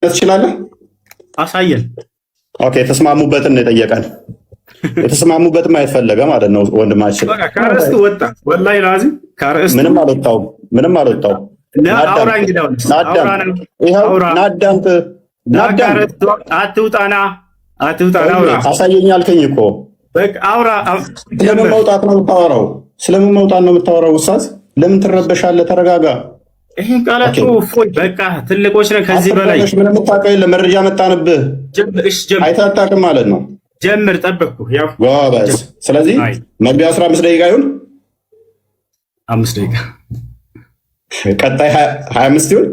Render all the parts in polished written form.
ትችላለህ? አሳየን። ኦኬ፣ የተስማሙበትን ነው የጠየቀን። የተስማሙበትን ማየት ፈለገ ማለት ነው ወንድማችን። ከርዕስቱ ወጣ። ወላሂ ላዚ ከርዕስቱ ምንም አልወጣውም። ምንም አልወጣውም። አውራ እንግዲህ አትውጣና አውራ አሳየኝ አልከኝ እኮ። በቃ አውራ። ስለምን መውጣት ነው የምታወራው? ስለምን መውጣት ነው የምታወራው? ውሳት ለምን ትረበሻለህ? ተረጋጋ። ይሄን ቃላቱ ፎይ በቃ ትልቆች ነን። ከዚህ በላይ ምንም የምታውቀው የለም። መረጃ መጣንብህ። አይተህ አታውቅም ማለት ነው። ጀምር። ጠበቅኩ። ያው ጎበዝ። ስለዚህ መግቢያ 15 ደቂቃ ይሁን 5 ደቂቃ፣ ቀጣይ 25 ይሁን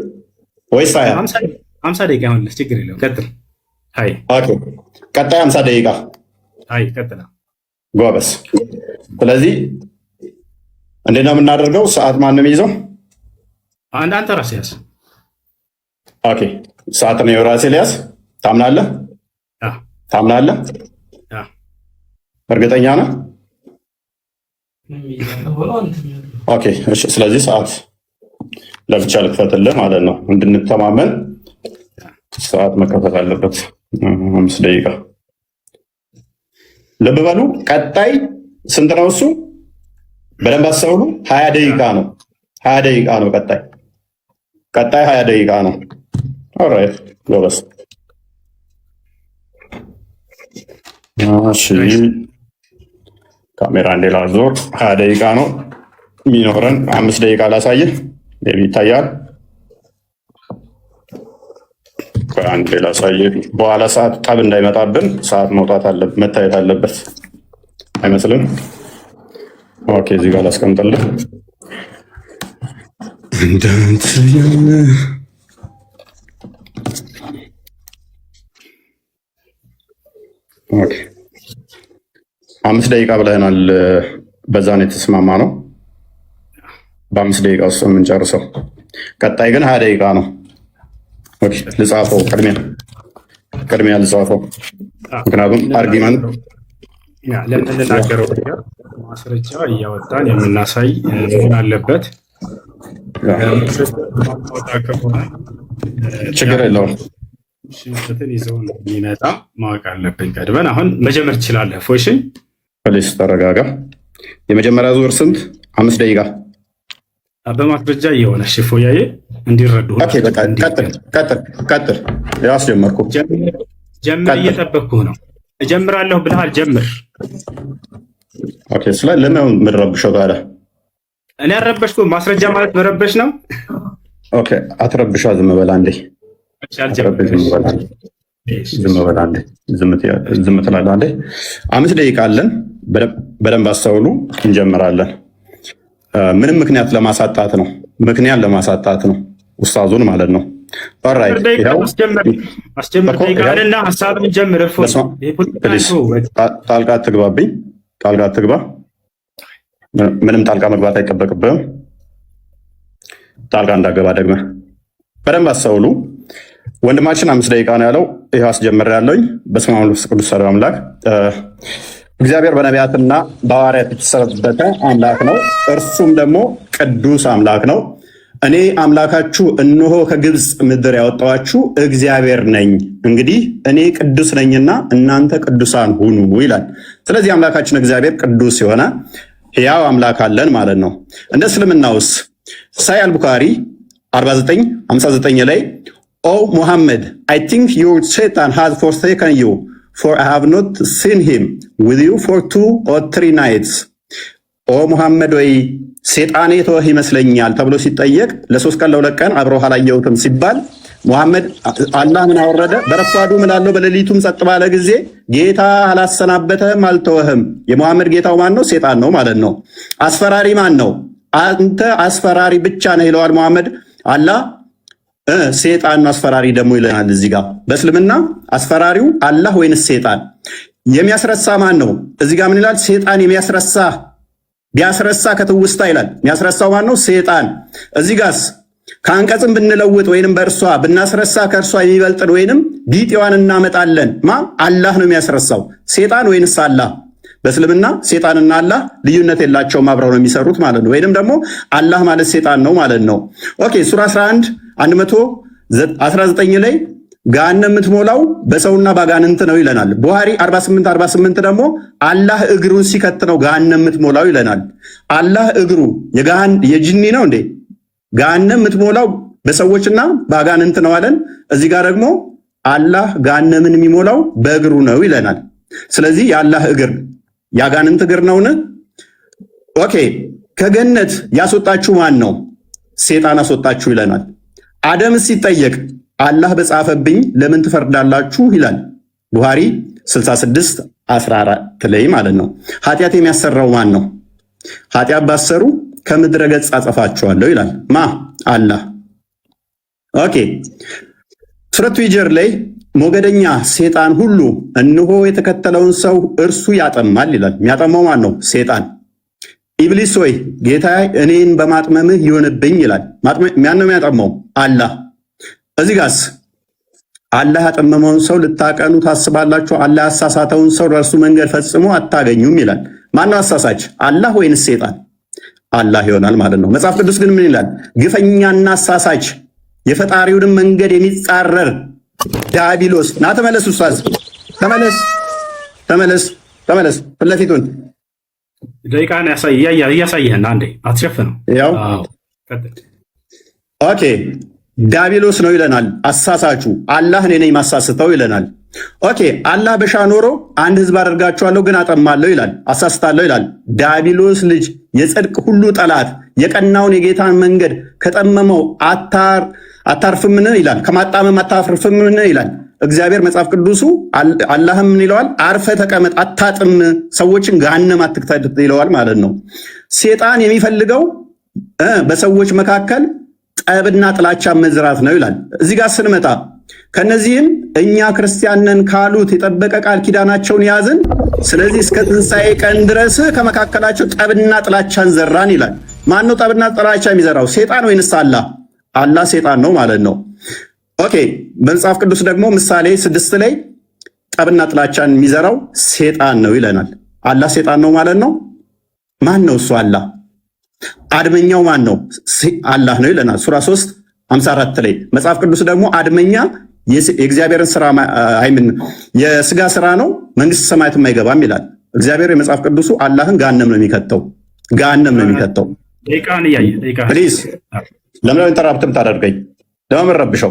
ወይስ 50 ደቂቃ ይሁን? ችግር የለውም። ቀጥል። አይ ኦኬ፣ ቀጣይ 50 ደቂቃ። አይ ቀጥል። ጎበዝ። ስለዚህ እንዴት ነው የምናደርገው? ሰዓት ማን ነው የሚይዘው? አንተ ራስህ ያዝ። ኦኬ፣ ሰዓት ነው የራስህ ሊያዝ። ታምናለህ? ታምናለህ? እርግጠኛ ነህ? ኦኬ፣ እሺ። ስለዚህ ሰዓት ለብቻ ልክፈትልህ ማለት ነው። እንድንተማመን ሰዓት መከፈት አለበት። 5 ደቂቃ። ልብ በሉ። ቀጣይ ስንት ነው እሱ? በደንብ አስተውሉ። 20 ደቂቃ ነው። 20 ደቂቃ ነው። ቀጣይ 20 ደቂቃ ነው። ኦልራይት ጎበዝ። እሺ ካሜራ እንዴ ላዞር። 20 ደቂቃ ነው የሚኖረን። 5 ደቂቃ ላሳይህ። ቤቢ ይታያል። አንዴ ላሳይህ። በኋላ ሰዓት ጠብ እንዳይመጣብን ሰዓት መውጣት አለበት፣ መታየት አለበት። አይመስልም? ኦኬ፣ እዚህ ጋር ላስቀምጥልህ። ኦኬ፣ 5 ደቂቃ ብለናል። በዛ ነው የተስማማ ነው። በ5 ደቂቃ ውስጥ የምንጨርሰው። ቀጣይ ግን 20 ደቂቃ ነው። ኦኬ፣ ልጻፈው። ቅድሚያ ልጻፈው፣ ምክንያቱም አርጊመንት ለምንናገረው ነገር ማስረጃ እያወጣን የምናሳይ መሆን አለበት። ችግር የለውም። ሽንፈትን ይዘው የሚመጣ ማወቅ አለብን ቀድመን። አሁን መጀመር ትችላለህ። ፎሽን ፕሊስ ተረጋጋ። የመጀመሪያ ዙር ስንት? 5 ደቂቃ በማስረጃ እየሆነ ሽፎያዬ እንዲረዱ። ቀጥል። ያው አስጀመርኩ። ጀምር። እየጠበቅኩህ ነው። እጀምራለሁ ብለሃል። ጀምር። ኦኬ። ለምን የምንረብሸው ታዲያ? እኔ አልረበሽኩም። ማስረጃ ማለት መረበሽ ነው። ኦኬ፣ አትረብሿ። ዝም በል አንዴ። ዝም ትላለህ አንዴ። 5 ደቂቃ አለን። በደንብ አስተውሉ። እንጀምራለን። ምንም ምክንያት ለማሳጣት ነው። ኡስታዙን ማለት ነው። ጣልቃ አትግባብኝ። ጣልቃ አትግባ። ምንም ጣልቃ መግባት አይጠበቅብህም። ጣልቃ እንዳገባ ደግመህ በደንብ አስተውሉ። ወንድማችን 5 ደቂቃ ነው ያለው። ይህ አስጀምሬያለሁኝ። በስመ አብ ወወልድ ቅዱስ አሐዱ አምላክ። እግዚአብሔር በነቢያትና በሐዋርያት የተሰበከ አምላክ ነው። እርሱም ደግሞ ቅዱስ አምላክ ነው። እኔ አምላካችሁ እነሆ ከግብፅ ምድር ያወጣኋችሁ እግዚአብሔር ነኝ። እንግዲህ እኔ ቅዱስ ነኝና እናንተ ቅዱሳን ሁኑ ይላል። ስለዚህ አምላካችን እግዚአብሔር ቅዱስ የሆነ ሕያው አምላክ አለን ማለት ነው። እንደ እስልምናውስ ሳሂህ አልቡኻሪ 49:59 ላይ ኦ ሙሐመድ አይ ቲንክ ዩር ሴጣን ሃዝ ፎርሳከን ዩ ፎር አይ ሃቭ ኖት ሲን ሂም ዊዝ ዩ ፎር 2 or 3 nights። ኦ ሙሐመድ ወይ ሴጣኔ ተወህ ይመስለኛል ተብሎ ሲጠየቅ ለ3 ቀን ለ2 ቀን አብረው አላየሁትም ሲባል ሙሐመድ አላህ ምን አወረደ? በረፋዱ ምላለው በሌሊቱም ጸጥ ባለ ጊዜ ጌታ አላሰናበተህም አልተወህም። የሙሐመድ ጌታው ማን ነው? ሴጣን ነው ማለት ነው። አስፈራሪ ማን ነው? አንተ አስፈራሪ ብቻ ነህ ይለዋል ሙሐመድ። አላህ ሴጣን ነው አስፈራሪ ደግሞ ይለናል። እዚህ ጋር በእስልምና አስፈራሪው አላህ ወይንስ ሴጣን? የሚያስረሳ ማን ነው? እዚህ ጋር ምን ይላል? ሴጣን የሚያስረሳ ቢያስረሳ ከትውስታ ይላል። የሚያስረሳው ማን ነው? ሴጣን። እዚህ ጋርስ ከአንቀጽም ብንለውጥ ወይንም በእርሷ ብናስረሳ ከእርሷ የሚበልጥን ወይንም ቢጤዋን እናመጣለን። አላህ ነው የሚያስረሳው። ሴጣን ወይንስ አላህ? በእስልምና ሴጣንና አላህ ልዩነት የላቸውም፣ አብረው ነው የሚሰሩት ማለት ነው። ወይንም ደግሞ አላህ ማለት ሴጣን ነው ማለት ነው። ኦኬ ሱራ 11 119 ላይ ገሃነም የምትሞላው በሰውና ባጋንንት ነው ይለናል። ቡሃሪ 48 ደግሞ አላህ እግሩን ሲከት ነው ገሃነም የምትሞላው ይለናል። አላህ እግሩ የጂኒ ነው እንዴ? ገሃነም የምትሞላው በሰዎችና ባጋንንት ነው አለን። እዚህ ጋር ደግሞ አላህ ገሃነምን የሚሞላው በእግሩ ነው ይለናል። ስለዚህ የአላህ እግር ያጋንንት እግር ነውን? ኦኬ። ከገነት ያስወጣችሁ ማን ነው? ሴጣን አስወጣችሁ ይለናል። አደም ሲጠየቅ አላህ በጻፈብኝ ለምን ትፈርዳላችሁ ይላል። ቡሃሪ 66:14 ላይ ማለት ነው። ኃጢአት የሚያሰራው ማን ነው? ኃጢአት ባሰሩ ከምድረ ገጽ አጠፋችኋለሁ ይላል። ማ? አላህ። ኦኬ። ሱረቱ ሂጅር ላይ ሞገደኛ ሴጣን ሁሉ እነሆ የተከተለውን ሰው እርሱ ያጠማል ይላል። የሚያጠማው ማን ነው? ሴጣን። ኢብሊስ ሆይ ጌታ እኔን በማጥመምህ ይሆንብኝ ይላል። ማን ነው የሚያጠማው? አላህ። እዚህ ጋርስ አላህ ያጠመመውን ሰው ልታቀኑ ታስባላችሁ፣ አላህ ያሳሳተውን ሰው በእርሱ መንገድ ፈጽሞ አታገኙም ይላል። ማነው አሳሳች? አላህ ወይንስ ሴጣን? አላህ ይሆናል ማለት ነው። መጽሐፍ ቅዱስ ግን ምን ይላል? ግፈኛና አሳሳች የፈጣሪውንም መንገድ የሚጻረር ዲያብሎስ። ና ተመለስ፣ ኡስታዝ ተመለስ። ፊት ለፊቱን ደቂቃን እያሳየህን አንዴ አትሸፍነው። ያው ኦኬ። ዲያብሎስ ነው ይለናል አሳሳቹ። አላህ እኔ ነኝ ማሳስተው ይለናል። ኦኬ። አላህ በሻ ኖሮ አንድ ህዝብ አደርጋቸዋለሁ ግን አጠማለሁ ይላል፣ አሳስታለሁ ይላል። ዲያብሎስ ልጅ የጽድቅ ሁሉ ጠላት የቀናውን የጌታን መንገድ ከጠመመው አታርፍምን ይላል፣ ከማጣመም አታርፍምን ይላል እግዚአብሔር። መጽሐፍ ቅዱሱ አላህም ምን ይለዋል? አርፈ ተቀመጥ፣ አታጥም፣ ሰዎችን ገሃነም አትክተት ይለዋል ማለት ነው። ሴጣን የሚፈልገው በሰዎች መካከል ጠብና ጥላቻ መዝራት ነው ይላል። እዚህ ጋር ስንመጣ ከነዚህም እኛ ክርስቲያንን ካሉት የጠበቀ ቃል ኪዳናቸውን ያዝን፣ ስለዚህ እስከ ትንሣኤ ቀን ድረስ ከመካከላቸው ጠብና ጥላቻን ዘራን ይላል። ማን ነው ጠብና ጥላቻ የሚዘራው? ሴጣን ወይንስ አላህ? አላህ ሴጣን ነው ማለት ነው። ኦኬ። በመጽሐፍ ቅዱስ ደግሞ ምሳሌ 6 ላይ ጠብና ጥላቻን የሚዘራው ሴጣን ነው ይለናል። አላህ ሴጣን ነው ማለት ነው። ማን ነው እሱ? አላህ። አድመኛው ማን ነው? አላህ ነው ይለናል። ሱራ 3:54 ላይ መጽሐፍ ቅዱስ ደግሞ አድመኛ የእግዚአብሔርን ስራ የስጋ ስራ ነው፣ መንግስት ሰማያትም አይገባም ይላል እግዚአብሔር። የመጽሐፍ ቅዱሱ አላህን ገሃነም ነው የሚከተው። ፕሊዝ ለምን ኢንተራፕት ታደርገኝ? ለምን ረብሸው?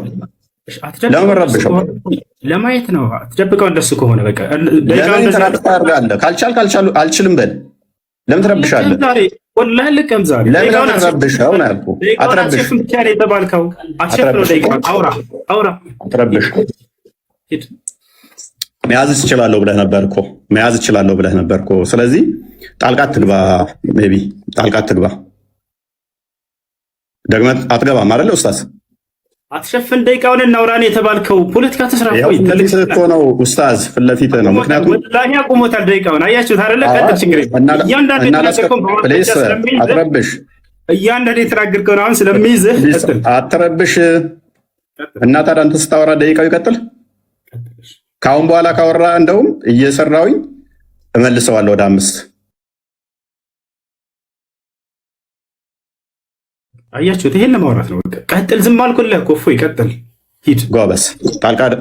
ለማየት ነው። አትደብቀው። እንደሱ ከሆነ በቃ ለምን ኢንተራፕት ታደርጋለህ? ካልቻል አልችልም በል። ለምን ትረብሻለህ? ወላሂ ልቀም ዛሬ ለምን ረብሸው ነው ያልኩህ። አትረብሽ። መያዝ እችላለሁ ብለህ ነበር እኮ። ስለዚህ ጣልቃ አትግባ። ሜይ ቢ ጣልቃ አትግባ። ደግመህ አትገባም አይደለ ኡስታዝ? አትሸፍን። ደቂቃውን እናውራን የተባልከው ፖለቲካ ተስራ ፊትለፊትህ እኮ ነው ኡስታዝ፣ ፊትለፊትህ ነው። ምክንያቱም ወላሂ አቁሞታል ደቂቃውን። አያችሁት አይደለ? ቀጥል፣ ችግር አትረብሽ። እያንዳንዱ የተናገርከውን አሁን ስለሚይዝህ አትረብሽ። እና ታዲያ አንተ ስታወራ ደቂቃው ይቀጥል። ከአሁን በኋላ ካወራ እንደውም እየሰራውኝ እመልሰዋለሁ ወደ 5። አያችሁት? ይሄን ለማውራት ነው። ቀጥል። ዝም አልኩልህ እኮ እፎይ፣ ቀጥል፣ ሂድ። ጎበስ።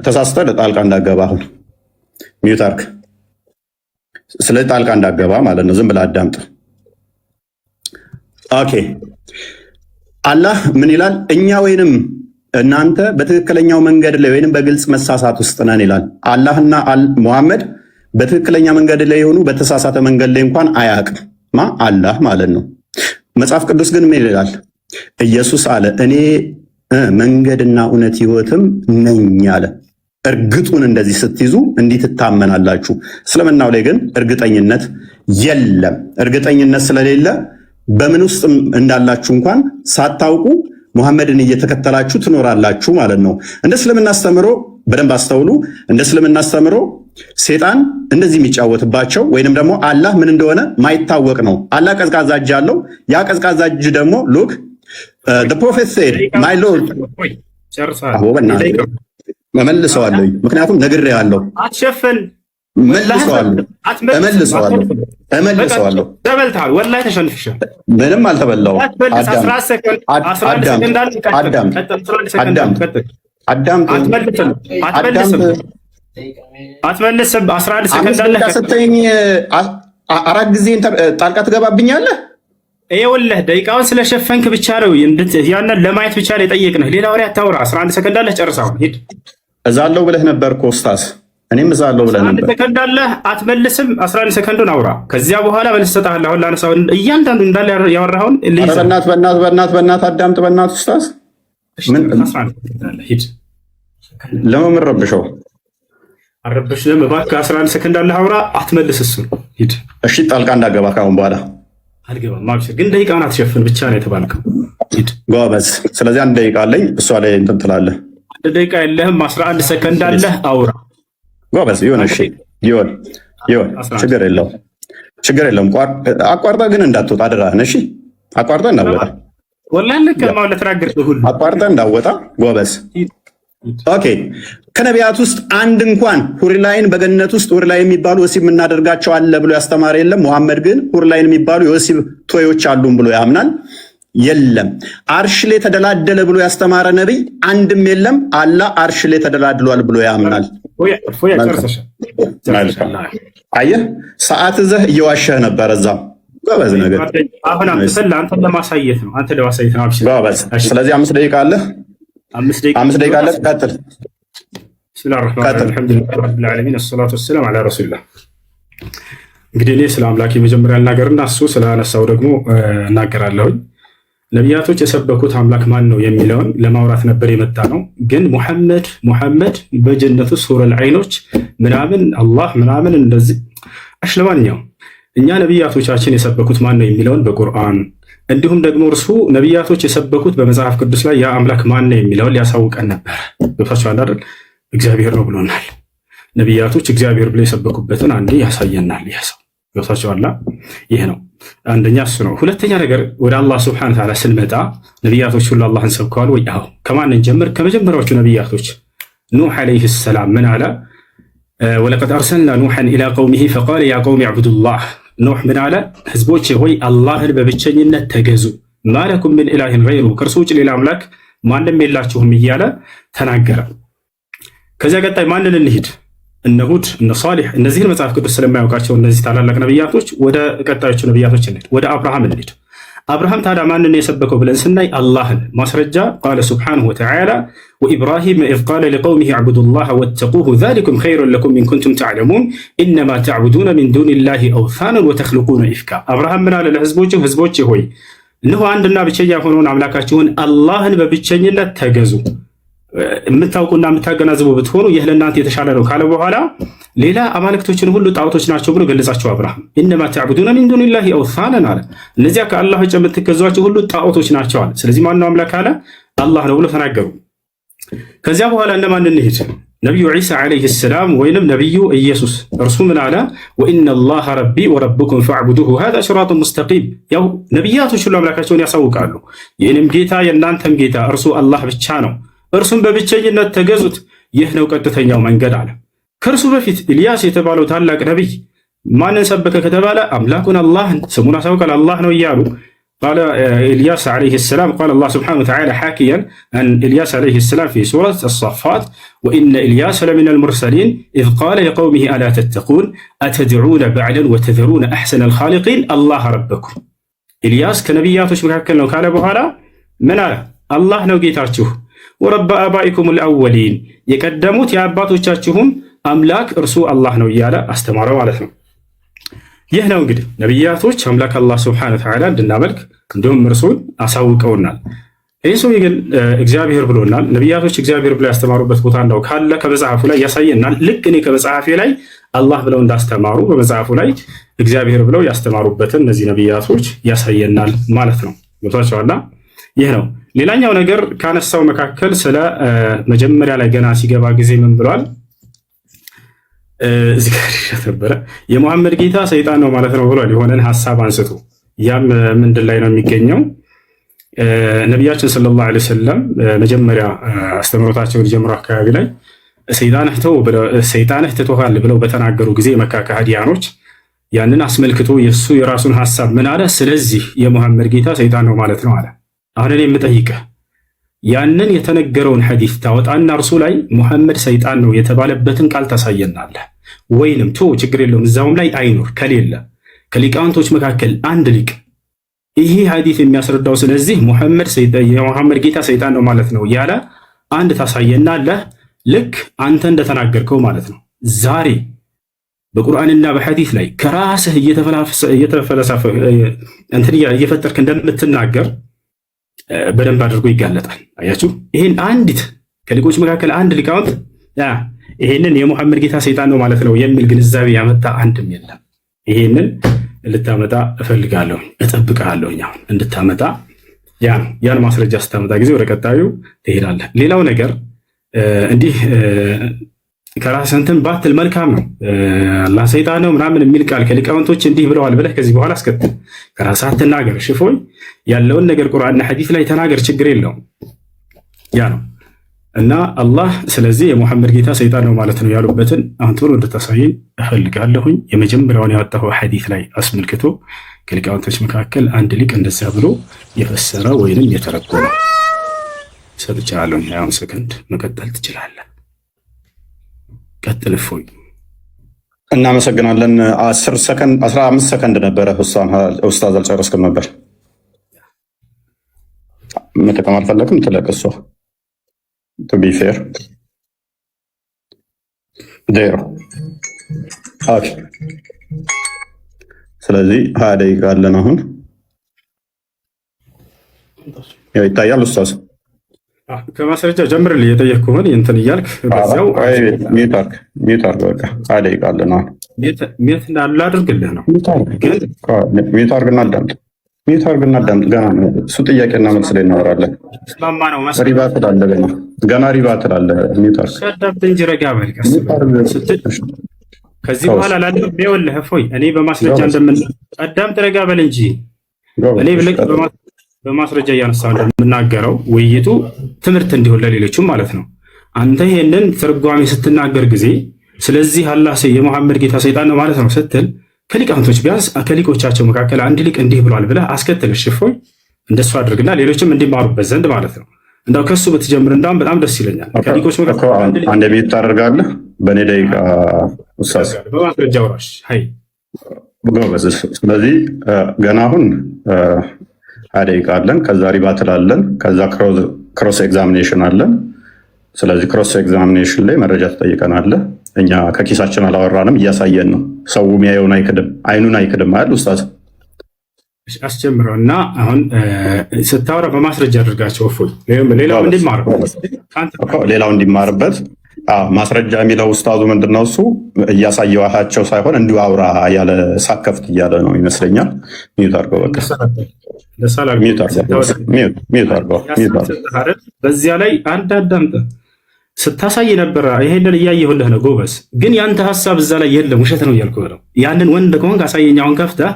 ተሳስተህ ጣልቃ እንዳገባ አሁን ሚዩት አድርግ። ስለዚህ ጣልቃ እንዳገባ ማለት ነው። ዝም ብለህ አዳምጥ። ኦኬ። አላህ ምን ይላል? እኛ ወይንም እናንተ በትክክለኛው መንገድ ላይ ወይንም በግልጽ መሳሳት ውስጥ ነን ይላል። አላህና ሙሐመድ በትክክለኛ መንገድ ላይ የሆኑ በተሳሳተ መንገድ ላይ እንኳን አያውቅም። አላህ ማለት ነው። መጽሐፍ ቅዱስ ግን ምን ይላል? ኢየሱስ አለ እኔ መንገድና እውነት ሕይወትም ነኝ አለ። እርግጡን እንደዚህ ስትይዙ እንዲህ ትታመናላችሁ። እስልምናው ላይ ግን እርግጠኝነት የለም። እርግጠኝነት ስለሌለ በምን ውስጥ እንዳላችሁ እንኳን ሳታውቁ ሙሐመድን እየተከተላችሁ ትኖራላችሁ ማለት ነው። እንደ እስልምና አስተምሮ በደንብ አስተውሉ። እንደ እስልምና አስተምሮ ሴጣን እንደዚህ የሚጫወትባቸው ወይንም ደግሞ አላህ ምን እንደሆነ ማይታወቅ ነው። አላህ ቀዝቃዛ እጅ አለው። ያ ቀዝቃዛ እጅ ደግሞ ሉክ the prophet said my lord እመልሰዋለሁ፣ ምክንያቱም ነግሬሃለሁ። አትሸፍን። እመልሰዋለሁ። ተበልተሃል። ወላሂ ተሸንፍሻል። ምንም አልተበላሁም። አዳምጥ። አትመልስም። 11 ሰከንድ አለ ስትኝ 4 ጊዜ ጣልቃ ትገባብኛለህ። ይኸውልህ ደቂቃውን ስለሸፈንክ ብቻ ነው ያንን ለማየት ብቻ ነው የጠየቅንህ። ሌላ ወሬ አታውራ። 11 ሰከንድ አለ፣ ጨርሰው ሂድ። እዛለሁ ብለህ ነበር እኮ ኡስታዝ። እኔም እዛለሁ ብለህ ነበር። 11 ሰከንድ አለ፣ አትመልስም። 11 ሰከንዱን አውራ። ከዚያ በኋላ መልስ እሰጥሃለሁ። አሁን ላነሳው እያንዳንዱ እንዳለ ያወራኸውን በእናትህ አዳምጥ። በእናትህ ኡስታዝ ምን 11 ሰከንድ አለ፣ ሂድ። ለምን ረብሸው? አረበሽም እባክህ። 11 ሰከንድ አለ፣ አውራ። አትመልስ፣ እሱ ሂድ። እሺ ጣልቃ እንዳገባ ካሁን በኋላ አልገባም። ማብሽር ግን ደቂቃውን አትሸፍን ብቻ ነው የተባልከው። ሂድ ጎበዝ። ስለዚህ 1 ደቂቃ አለኝ፣ እሷ ላይ እንትን ትላለህ። 1 ደቂቃ የለህም፣ 11 ሰከንድ አለ፣ አውራ። ጎበዝ ይሁን። እሺ ይሁን። ችግር የለውም። አቋርጠህ ግን እንዳትወጣ አደራህን። እሺ አቋርጠህ እንዳትወጣ። ወላሂ ለከማው ለተናገርከው ሁሉ አቋርጠህ እንዳትወጣ። ጎበዝ ኦኬ። ከነቢያት ውስጥ አንድ እንኳን ሁርላይን በገነት ውስጥ ሁርላይ የሚባሉ ወሲብ የምናደርጋቸው አለ ብሎ ያስተማረ የለም። ሙሐመድ ግን ሁርላይን የሚባሉ የወሲብ ቶዮች አሉን ብሎ ያምናል። የለም። አርሽ ላይ ተደላደለ ብሎ ያስተማረ ነቢይ አንድም የለም። አላህ አርሽ ላይ ተደላድሏል ብሎ ያምናል። አየህ፣ ሰዓት ይዘህ እየዋሸህ ነበር እዛም። ጎበዝ ነገር አሁን አንተ ለማሳየት ነው። ጎበዝ። ስለዚህ 5 ደቂቃ አለህ። 5 ደቂቃ አለህ። ቀጥል። ብስሚላሂ ረህማኒ ረሂም አልሐምዱሊላሂ ረቢል ዓለሚን ወሰላቱ ወሰላሙ ዐላ ረሱሊላህ። እንግዲህ እኔ ስለ አምላክ የመጀመሪያ ልናገርና እሱ ስላነሳው ደግሞ እናገራለሁኝ። ነቢያቶች የሰበኩት አምላክ ማን ነው የሚለውን ለማውራት ነበር የመጣ ነው። ግን ሙሐመድ በጀነቱ ሱረል ዐይኖች ምናምን አላህ ምናምን እንደዚህ ለማንኛውም እኛ ነቢያቶቻችን የሰበኩት ማን ነው የሚለውን በቁርአን እንዲሁም ደግሞ እርሱ ነቢያቶች የሰበኩት በመጽሐፍ ቅዱስ ላይ ያ አምላክ ማን ነው የሚለውን ሊያሳውቀን ነበር። ገብታችኋል አይደል? እግዚአብሔር ነው ብሎናል። ነቢያቶች እግዚአብሔር ብለው የሰበኩበትን አንዴ ያሳየናል። ያሰው ገብታችኋል። ይህ ነው አንደኛ እሱ ነው። ሁለተኛ ነገር ወደ አላህ ሱብሓነሁ ወተዓላ ስንመጣ ነቢያቶች ሁሉ አላህን ሰብከዋል ወይ? አዎ። ከማንን ጀምር? ከመጀመሪያዎቹ ነቢያቶች ኑህ ዓለይሂ ሰላም ምን አለ? ወለቀድ አርሰልና ኑሐን ኢላ ቀውሚሂ ፈቃለ ያ ቀውሚ ዕቡዱላህ። ኑህ ምን አለ? ህዝቦቼ ሆይ አላህን በብቸኝነት ተገዙ፣ ማለኩም ምን ኢላሂን ገይሩ፣ ከእርሱ ውጭ ሌላ አምላክ ማንም የላችሁም እያለ ተናገረ። ከዚያ ቀጣይ ማንን እንሂድ? እነ ሁድ፣ እነ ሷሊሕ። እነዚህን መጽሐፍ ቅዱስ ስለማያውቃቸው እነዚህ ታላላቅ ነቢያቶች ወደ ቀጣዮቹ ነቢያቶች እንሂድ። ወደ አብርሃም እንሂድ። አብርሃም ታዲያ ማንን የሰበከው ብለን ስናይ አላህን። ማስረጃ ቃለ ሱብሓነሁ ወተዓላ ወኢብራሂም ኢዝ ቃለ ሊቀውሚሂ ዕቡዱላህ ወተቁሁ ዛሊኩም ኸይሩን ለኩም ኢን ኩንቱም ተዕለሙን ኢነማ ተዕቡዱነ ሚን ዱኒላሂ አውሳነን ወተኽሉቁነ ኢፍካ። አብርሃም ምን አለ ለህዝቦቹ? ህዝቦቼ ሆይ እነሆ አንድና ብቸኛ የሆነውን አምላካችሁን አላህን በብቸኝነት ተገዙ፣ የምታውቁና የምታገናዝቡ ብትሆኑ ይህ ለእናንተ የተሻለ ነው ካለ በኋላ ሌላ አማልክቶችን ሁሉ ጣዖቶች ናቸው ብሎ ገለጻቸው። አብርሃም ኢነማ ተዕቡዱነ ሚን ዱኒላሂ አውሳነን አለ። እነዚያ ከአላህ ውጭ የምትገዟቸው ሁሉ ጣዖቶች ናቸው አለ። ስለዚህ ማነው አምላክ አለ? አላህ ነው ብሎ ተናገሩ። ከዚያ በኋላ እነማን እንሂድ? ነቢዩ ዒሳ ዓለይሂ ሰላም ወይንም ነቢዩ ኢየሱስ። እርሱ ምን አለ? ወኢነላሃ ረቢ ወረብኩም ፈዕቡዱሁ ሃዛ ሲራጡን ሙስተቂም። ያው ነቢያቶች ሁሉ አምላካቸውን ያሳውቃሉ። የእኔም ጌታ የእናንተም ጌታ እርሱ አላህ ብቻ ነው፣ እርሱም በብቸኝነት ተገዙት፣ ይህ ነው ቀጥተኛው መንገድ አለ። ከእርሱ በፊት ኢልያስ የተባለው ታላቅ ነቢይ ማንን ሰበከ ከተባለ አምላኩን አላህን ስሙን አሳውቃል። አላህ ነው እያሉ ቃለ ኢልያስ ዓለይሂ ሰላም ቃለ አላህ ሱብሓነሁ ወተዓላ ሓኪያን አን ኢልያስ ዓለይሂ ሰላም ፊ ሱረት አሳፋት ወኢነ ኢልያስ ለሚነል ሙርሰሊን ኢዝ ቃለ ሊቀውሚሂ አላ ተተቁን አተድዑነ በዕለን ወተዘሩነ አሕሰነል ኻሊቂን አላህ ረበኩም። ኢልያስ ከነቢያቶች መካከል ነው ካለ በኋላ ምን አለ? አላህ ነው ጌታችሁ፣ ወረበ አባኢኩም አልአወሊን፣ የቀደሙት የአባቶቻችሁም አምላክ እርሱ አላህ ነው እያለ አስተማረ ማለት ነው። ይህ ነው እንግዲህ ነቢያቶች አምላክ አላህ ሱብሓነሁ ወተዓላ እንድናመልክ እንዲሁም እርሱን አሳውቀውናል። ይህ ሰው ግን እግዚአብሔር ብሎናል። ነቢያቶች እግዚአብሔር ብለው ያስተማሩበት ቦታ እንደው ካለ ከመጽሐፉ ላይ ያሳየናል። ልክ እኔ ከመጽሐፌ ላይ አላህ ብለው እንዳስተማሩ በመጽሐፉ ላይ እግዚአብሔር ብለው ያስተማሩበትን እነዚህ ነቢያቶች ያሳየናል ማለት ነው። ገብቷቸዋል። ይህ ነው። ሌላኛው ነገር ካነሳው መካከል ስለ መጀመሪያ ላይ ገና ሲገባ ጊዜ ምን ብሏል? እዚህ ጋር ነበረ የሙሐመድ ጌታ ሰይጣን ነው ማለት ነው ብሏል። የሆነን ሀሳብ አንስቶ ያም ምንድን ላይ ነው የሚገኘው? ነቢያችን ሰለላሁ ዐለይሂ ወሰለም መጀመሪያ አስተምሮታቸውን ጀምሮ አካባቢ ላይ ሰይጣንህ ትቶሃል ብለው በተናገሩ ጊዜ የመካ ከሃዲያኖች ያንን አስመልክቶ የእሱ የራሱን ሀሳብ ምን አለ? ስለዚህ የሙሐመድ ጌታ ሰይጣን ነው ማለት ነው አለ። አሁን እኔ የምጠይቅህ ያንን የተነገረውን ሐዲስ ታወጣና እርሱ ላይ ሙሐመድ ሰይጣን ነው የተባለበትን ቃል ታሳየናለህ። ወይንም ችግር የለውም እዛውም ላይ አይኖር ከሌለ ከሊቃውንቶች መካከል አንድ ሊቅ ይሄ ሐዲስ የሚያስረዳው ስለዚህ የሙሐመድ ጌታ ሰይጣን ነው ማለት ነው ያለ አንድ ታሳየናለህ። ልክ አንተ እንደተናገርከው ማለት ነው። ዛሬ በቁርአንና በሐዲስ ላይ ከራስህ እየተፈለሰፈ እየፈጠርክ እንደምትናገር በደንብ አድርጎ ይጋለጣል። አያችሁ፣ ይሄን አንዲት ከሊቆች መካከል አንድ ሊቃውንት ይሄንን የሙሐመድ ጌታ ሰይጣን ነው ማለት ነው የሚል ግንዛቤ ያመጣ አንድም የለም። ይሄንን ልታመጣ እፈልጋለሁ፣ እጠብቅሃለሁ። አሁን እንድታመጣ ያን ማስረጃ ስታመጣ ጊዜ ወደ ቀጣዩ ትሄዳለህ። ሌላው ነገር እንዲህ ከራስህ እንትን ባትል መልካም ነው። አላህ ሰይጣን ነው ምናምን የሚል ቃል ከሊቃውንቶች እንዲህ ብለዋል ብለህ ከዚህ በኋላ አስከትል። ከራስህ አትናገር። ሽፎኝ ያለውን ነገር ቁርአንና ሐዲስ ላይ ተናገር፣ ችግር የለውም። ያ ነው እና አላህ ስለዚህ የሙሐመድ ጌታ ሰይጣን ነው ማለት ነው ያሉበትን አሁን ቶሎ እንድታሳየኝ እፈልጋለሁኝ። የመጀመሪያውን ያወጣው ሐዲስ ላይ አስመልክቶ ከሊቃውንቶች መካከል አንድ ሊቅ እንደዚያ ብሎ የፈሰረ ወይንም የተረጎመ ሰጥቻለሁ። 20 ሰከንድ መቀጠል ትችላለህ። ቀጥል እፎይ። እናመሰግናለን። 10 ሰከንድ 15 ሰከንድ ነበረ። ኡስታዝ አልጨረስክም ነበር። መጠቀም አልፈለግም። ትለቅሷ to be fair there okay ስለዚህ 20 ደቂቃ አለን። አሁን ያው ይታያል። ኡስታዝ ከማስረጃ ጀምርልኝ የጠየቅኩህን እንትን እያልክ በዛው ሚውት አድርግ። በቃ 20 ደቂቃ አለን። አሁን ሚውት እንዳላደርግልህ ነው። ሚውት አድርግና አዳምጥ። ገና ነው እሱ። ጥያቄና መልስ ላይ እናወራለን። ሪባ ትላለህ፣ ገና ሪባ ትላለህ። ሚውት አድርግ። ሸዳብ እንጂ ረጋ በል። ከዚህ በኋላ ላለው ይኸውልህ እፎይ፣ እኔ በማስረጃ አዳምጥ፣ ረጋ በል እንጂ እኔ ብለህ በማስረጃ እያነሳሁ እንደምናገረው ውይይቱ ትምህርት እንዲሆን ለሌሎችም ማለት ነው። አንተ ይሄንን ትርጓሜ ስትናገር ጊዜ ስለዚህ አላህ የሙሐመድ ጌታ ሰይጣን ነው ማለት ነው ስትል ከሊቃውንቶች ቢያንስ ከሊቆቻቸው መካከል አንድ ሊቅ እንዲህ ብሏል ብለህ አስከትል። ሽፎይ እንደሱ አድርግና ሌሎችም እንዲማሩበት ዘንድ ማለት ነው። እንዳው ከሱ ብትጀምር እንዳውም በጣም ደስ ይለኛል። ከሊቆች መካከል አንድ ቤት ታደርጋለህ። በእኔ ደቂቃ ኡስታዝ በማስረጃ ወራሽ ሀይ ጎበዝ። ስለዚህ ገና አሁን 20 ደቂቃ አለን። ከዛ ሪባ ትላለን። ከዛ ክሮስ ኤግዛሚኔሽን አለን። ስለዚህ ክሮስ ኤግዛሚኔሽን ላይ መረጃ ትጠይቀናለህ። እኛ ከኪሳችን አላወራንም፣ እያሳየን ነው። ሰው የሚያየውን አይክድም፣ አይኑን አይክድም አይደል ኡስታዝ? አስጀምረው እና አሁን ስታወራ በማስረጃ አድርጋቸው። እፎይ ሌላው እንዲማርበት ማስረጃ የሚለው ኡስታዙ ምንድነው እሱ እያሳየዋቸው ሳይሆን እንዲሁ አውራ ያለ ሳከፍት እያለ ነው ይመስለኛል። ሚዩት አድርገው። በቃ ሚዩት አድርገው። በዚያ ላይ አንድ አዳምጥ ስታሳይ ነበረ። ይሄንን እያየሁልህ ነው ጎበዝ። ግን ያንተ ሀሳብ እዛ ላይ የለም፣ ውሸት ነው እያልኩህ ነው። ያንን ወንድ ከሆንክ አሳየኝ። አሁን ከፍተህ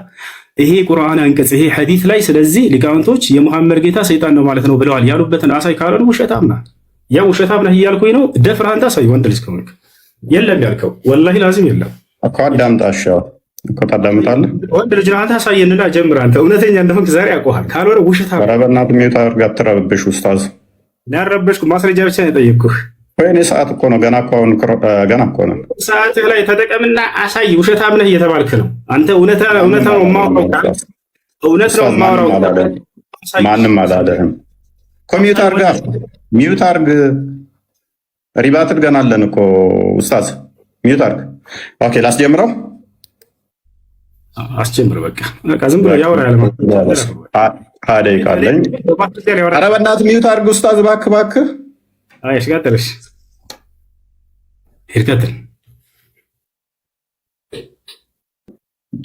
ይሄ ቁርአን አንቀጽ ይሄ ሐዲስ ላይ ስለዚህ ሊቃውንቶች የሙሐመድ ጌታ ሰይጣን ነው ማለት ነው ብለዋል ያሉበትን አሳይ ካላሉ ውሸታም ነህ። ያ ውሸታም ነህ እያልኩኝ ነው። ደፍረህ አንተ አሳይ። ወንድ ልጅ ከሆንክ የለም ያልከው ወላሂ ላዚም የለም እኮ። አዳምጣሽ እኮ ታዳምጣለህ። ወንድ ልጅ አንተ አሳየንና ጀምር። አንተ እውነተኛ እንደሆንክ ዛሬ ያውቀዋል። ካልሆነ ውሸታም። ኧረ በእናትህ ሚውት አድርግ፣ አትረብሽ ኡስታዝ። ያረበሽኩ ማስረጃ ብቻ ነው የጠየቅኩህ። ወይኔ ሰዓት እኮ ነው ገና እኮ ነው። ሰዓትህ ላይ ተጠቀምና አሳይ። ውሸታም ነህ እየተባልክ ነው አንተ። እውነት ነው የማወራው። ማንም አላለህም እኮ። ሚውት አድርግ። ሪባ ትልገናለን እኮ ኡስታዝ። ሚውት አድርግ። ኦኬ ላስጀምረው። አስጀምር። በቃ ዝም ብሎ ያወራ ያለ ደቂቃ አለኝ። ኧረ በእናትህ ሚውት አድርግ ኡስታዝ፣ እባክህ። እሺ ቀጥልሽ። ቀጥል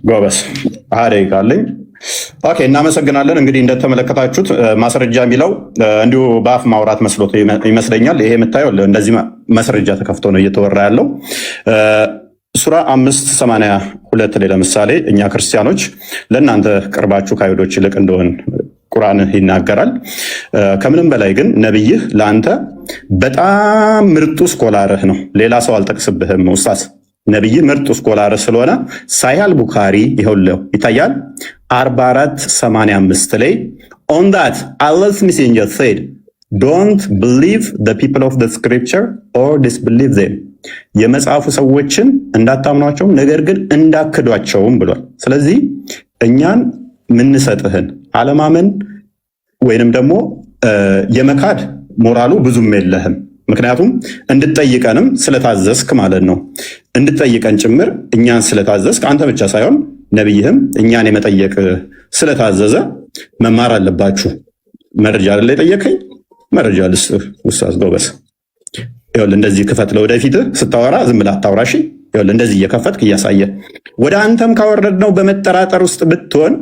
ጎበስ። 20 ደቂቃ አለኝ። ኦኬ እናመሰግናለን። እንግዲህ እንደተመለከታችሁት ማስረጃ የሚለው እንዲሁ በአፍ ማውራት መስሎት ይመስለኛል። ይሄ የምታየው እንደዚህ ማስረጃ ተከፍቶ ነው እየተወራ ያለው። ሱራ 582 ላይ ለምሳሌ እኛ ክርስቲያኖች ለእናንተ ቅርባችሁ ከአይሁዶች ይልቅ እንደሆን ቁርአን ይናገራል። ከምንም በላይ ግን ነብይህ ለአንተ በጣም ምርጡ ስኮላርህ ነው። ሌላ ሰው አልጠቅስብህም ኡስታዝ። ነብይ ምርጡ ስኮላርህ ስለሆነ ሳሂህ ቡኻሪ ይኸውልህ ይታያል 4485 ላይ on that Allah's messenger said ዶንት ብሊቭ ዘ ፒፕል ኦፍ ዘ ስክሪፕቸር ኦር ዲስብሊቭ ዜም፣ የመጽሐፉ ሰዎችን እንዳታምኗቸውም ነገር ግን እንዳክዷቸውም ብሏል። ስለዚህ እኛን ምንሰጥህን አለማመን ወይንም ደግሞ የመካድ ሞራሉ ብዙም የለህም። ምክንያቱም እንድትጠይቀንም ስለታዘዝክ ማለት ነው። እንድትጠይቀን ጭምር እኛን ስለታዘዝክ አንተ ብቻ ሳይሆን ነቢይህም እኛን የመጠየቅ ስለታዘዘ መማር አለባችሁ። መረጃ አይደለ የጠየቀኝ? መረጃ ልስጥህ ኡስታዝ ጎበዝ። ይኸውልህ እንደዚህ ክፈት፣ ለወደፊትህ ስታወራ ዝም ብለህ አታውራሽ። ይኸውልህ እንደዚህ እየከፈትክ እያሳየ ወደ አንተም ካወረድነው በመጠራጠር ውስጥ ብትሆን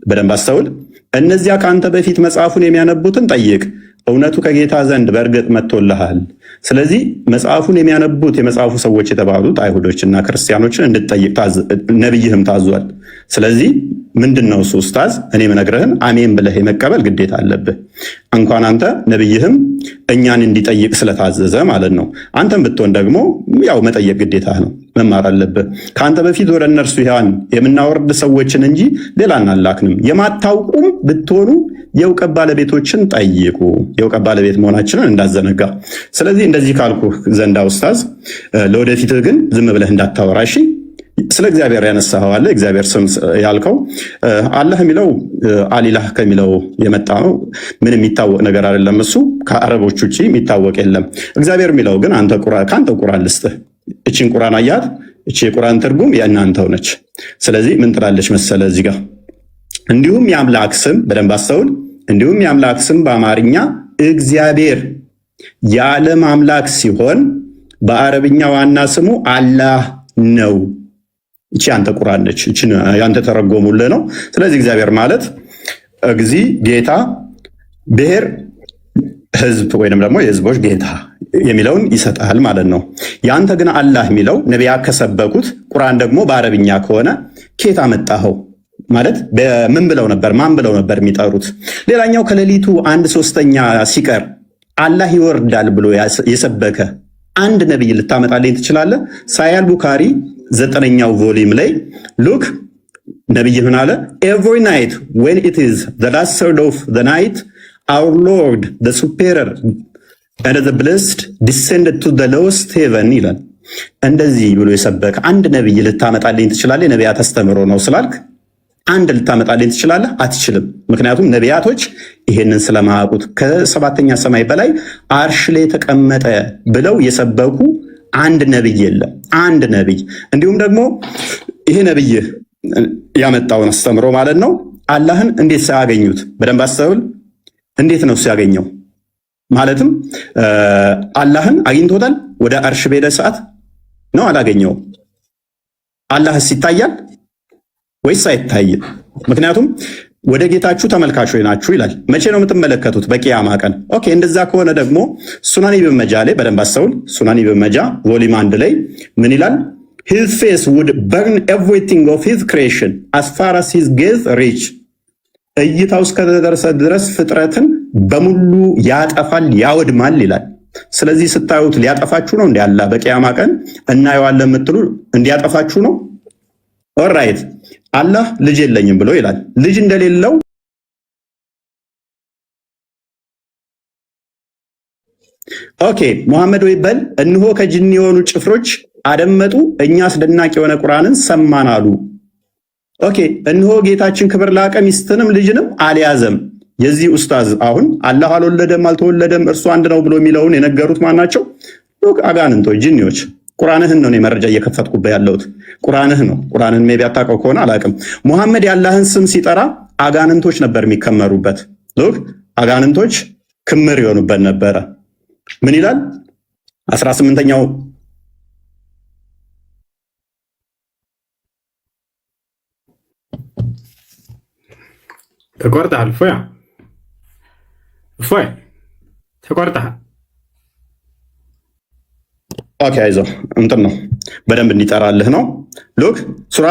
በደንብ አስተውል። እነዚያ ከአንተ በፊት መጽሐፉን የሚያነቡትን ጠይቅ፣ እውነቱ ከጌታ ዘንድ በእርግጥ መጥቶልሃል። ስለዚህ መጽሐፉን የሚያነቡት የመጽሐፉ ሰዎች የተባሉት አይሁዶችና ክርስቲያኖችን እንድትጠይቅ ነቢይህም ታዟል። ስለዚህ ምንድን ነው እሱ ኡስታዝ? እኔ ምነግርህን አሜን ብለህ የመቀበል ግዴታ አለብህ። እንኳን አንተ ነቢይህም እኛን እንዲጠይቅ ስለታዘዘ ማለት ነው። አንተም ብትሆን ደግሞ ያው መጠየቅ ግዴታ ነው፣ መማር አለብህ። ከአንተ በፊት ወደ እነርሱ ያን የምናወርድ ሰዎችን እንጂ ሌላ አናላክንም። የማታውቁም ብትሆኑ የእውቀት ባለቤቶችን ጠይቁ። የእውቀት ባለቤት መሆናችንን እንዳዘነጋ። ስለዚህ እንደዚህ ካልኩ ዘንዳ ኡስታዝ፣ ለወደፊትህ ግን ዝም ብለህ እንዳታወራ እሺ። ስለ እግዚአብሔር ያነሳኸው አለ። እግዚአብሔር ስም ያልከው አላህ የሚለው አሊላህ ከሚለው የመጣ ነው። ምን የሚታወቅ ነገር አይደለም። እሱ ከአረቦች ውጭ የሚታወቅ የለም። እግዚአብሔር የሚለው ግን ከአንተ ቁራን ልስጥህ። እቺን ቁራን አያት። እቺ የቁራን ትርጉም የእናንተው ነች። ስለዚህ ምን ትላለች መሰለ እዚህ ጋር እንዲሁም የአምላክ ስም በደንብ አስተውል። እንዲሁም የአምላክ ስም በአማርኛ እግዚአብሔር የዓለም አምላክ ሲሆን በአረብኛ ዋና ስሙ አላህ ነው። እቺ አንተ ቁርአን ነች። እቺ ያንተ ተረጎሙልህ ነው። ስለዚህ እግዚአብሔር ማለት እግዚ ጌታ፣ ብሔር ህዝብ ወይንም ደግሞ የህዝቦች ጌታ የሚለውን ይሰጣል ማለት ነው። ያንተ ግን አላህ የሚለው ነቢያት ከሰበኩት ቁርአን ደግሞ በአረብኛ ከሆነ ኬት አመጣኸው ማለት በምን ብለው ነበር ማን ብለው ነበር የሚጠሩት? ሌላኛው ከሌሊቱ 1/3 ሲቀር አላህ ይወርዳል ብሎ የሰበከ አንድ ነብይ ልታመጣልኝ ትችላለህ? ሳያል ቡካሪ 9ኛው ቮሊዩም ላይ ሉክ ነብይ ምን አለ? ኤቭሪ ናይት when it is the last third of the night our Lord the superior and the blessed descended to the lowest heaven ይላል። እንደዚህ ብሎ የሰበከ አንድ ነብይ ልታመጣልኝ ትችላለህ? ነቢያት አስተምሮ ነው ስላልክ አንድ ልታመጣልኝ ትችላለህ? አትችልም። ምክንያቱም ነቢያቶች ይሄንን ስለማያውቁት ከ7ኛ ሰማይ በላይ አርሽ ላይ ተቀመጠ ብለው የሰበኩ አንድ ነብይ የለም። አንድ ነብይ እንዲሁም ደግሞ ይሄ ነብይ ያመጣውን አስተምሮ ማለት ነው አላህን እንዴት ሳያገኙት በደንብ አስተውል። እንዴት ነው ሲያገኘው? ማለትም አላህን አግኝቶታል? ወደ አርሽ በሄደ ሰዓት ነው አላገኘውም። አላህስ ይታያል ወይስ አይታይም? ምክንያቱም ወደ ጌታችሁ ተመልካቾች ናችሁ ይላል። መቼ ነው የምትመለከቱት? በቂያማ ቀን። ኦኬ፣ እንደዛ ከሆነ ደግሞ ሱናን ኢብን መጃ ላይ በደንብ አስተውል። ሱናን ኢብን መጃ ቮሊዩም 1 ላይ ምን ይላል? his face would burn everything of his creation as far as his gaze reach። እይታው እስከደረሰ ድረስ ፍጥረትን በሙሉ ያጠፋል ያወድማል ይላል። ስለዚህ ስታዩት ሊያጠፋችሁ ነው እንዴ? አላህ በቂያማ ቀን እናየዋለን የምትሉ እንዲያጠፋችሁ ነው? ኦልራይት አላህ ልጅ የለኝም ብሎ ይላል። ልጅ እንደሌለው ኦኬ ሙሐመድ ወይ በል እንሆ ከጅኒ የሆኑ ጭፍሮች አደመጡ፣ እኛ አስደናቂ የሆነ ቁርአንን ሰማን አሉ። ኦኬ እንሆ ጌታችን ክብር ላቀ ሚስትንም ልጅንም አልያዘም። የዚህ ኡስታዝ አሁን አላህ አልወለደም አልተወለደም እርሱ አንድ ነው ብሎ የሚለውን የነገሩት ማናቸው? አጋንንቶች፣ ጅኒዎች። ቁርአንህን ነው መረጃ እየከፈትኩበት ያለሁት። ቁርአንህ ነው። ቁርአንህን ሜቢ አታውቀው ከሆነ አላውቅም። ሙሐመድ የአላህን ስም ሲጠራ አጋንንቶች ነበር የሚከመሩበት። ሉክ አጋንንቶች ክምር ይሆኑበት ነበረ። ምን ይላል 18ኛው ተቆርጠሃል እፎይ ተቆርጠሃል። ኦኬ አይዞህ እንትን ነው በደንብ እንዲጠራልህ ነው። ሉክ ሱራ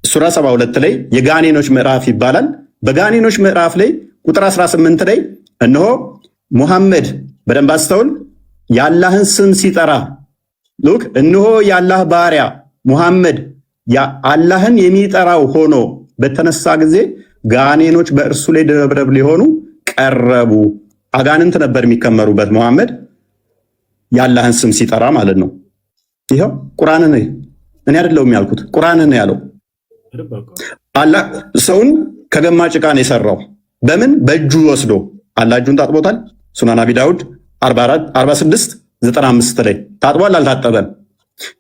72 ላይ የጋኔኖች ምዕራፍ ይባላል። በጋኔኖች ምዕራፍ ላይ ቁጥር 18 ላይ እነሆ ሙሐመድ በደንብ አስተውል፣ የአላህን ስም ሲጠራ ሉክ እነሆ የአላህ ባሪያ ሙሐመድ አላህን የሚጠራው ሆኖ በተነሳ ጊዜ ጋኔኖች በእርሱ ላይ ደብረብ ሊሆኑ ቀረቡ። አጋንንት ነበር የሚከመሩበት መሐመድ የአላህን ስም ሲጠራ ማለት ነው። ይኸው ቁርአንን እኔ አይደለሁም ያልኩት ቁርአንን ያለው አላህ ሰውን ከገማ ጭቃ ነው የሰራው። በምን በእጁ ወስዶ አላህ እጁን ታጥቦታል። ሱናን አቢ ዳውድ 46:95 ላይ ታጥቧል አልታጠበም?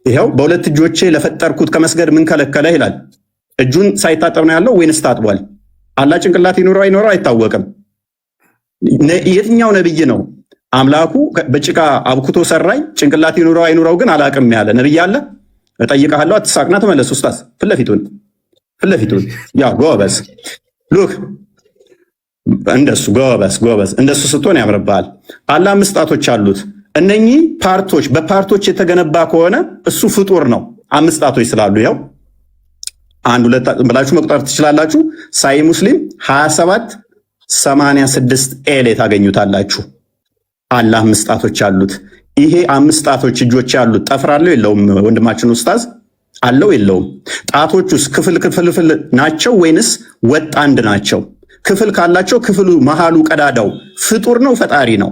ይኸው በሁለት እጆቼ ለፈጠርኩት ከመስገድ ምን ከለከለ ይላል። እጁን ሳይታጠብ ነው ያለው ወይንስ ታጥቧል? አላህ ጭንቅላት ይኖረው አይኖረው አይታወቅም። የትኛው ነብይ ነው አምላኩ በጭቃ አብኩቶ ሰራኝ ጭንቅላት ይኖረው አይኖረው ግን አላቅም ያለ ነብይ አለ? እጠይቅሃለሁ፣ አትሳቅና ተመለስ። ኡስታዝ ፊት ለፊቱን ያ ጎበዝ ሉክ እንደሱ ጎበዝ እንደሱ ስትሆን ያምርብሃል። አላህ 5 ጣቶች አሉት። እነኚህ ፓርቶች በፓርቶች የተገነባ ከሆነ እሱ ፍጡር ነው። 5 ጣቶች ስላሉ ይኸው 1 2 ብላችሁ መቁጠር ትችላላችሁ። ሳይ ሙስሊም 27:86 ኤሌ ታገኙታላችሁ። አላህ 5 ጣቶች አሉት። ይሄ 5 ጣቶች እጆች ያሉት ጠፍራለሁ የለውም? ወንድማችን ኡስታዝ አለው የለውም? ጣቶቹስ ክፍል ናቸው ወይንስ ወጥ አንድ ናቸው? ክፍል ካላቸው ክፍሉ መሃሉ ቀዳዳው ፍጡር ነው ፈጣሪ ነው?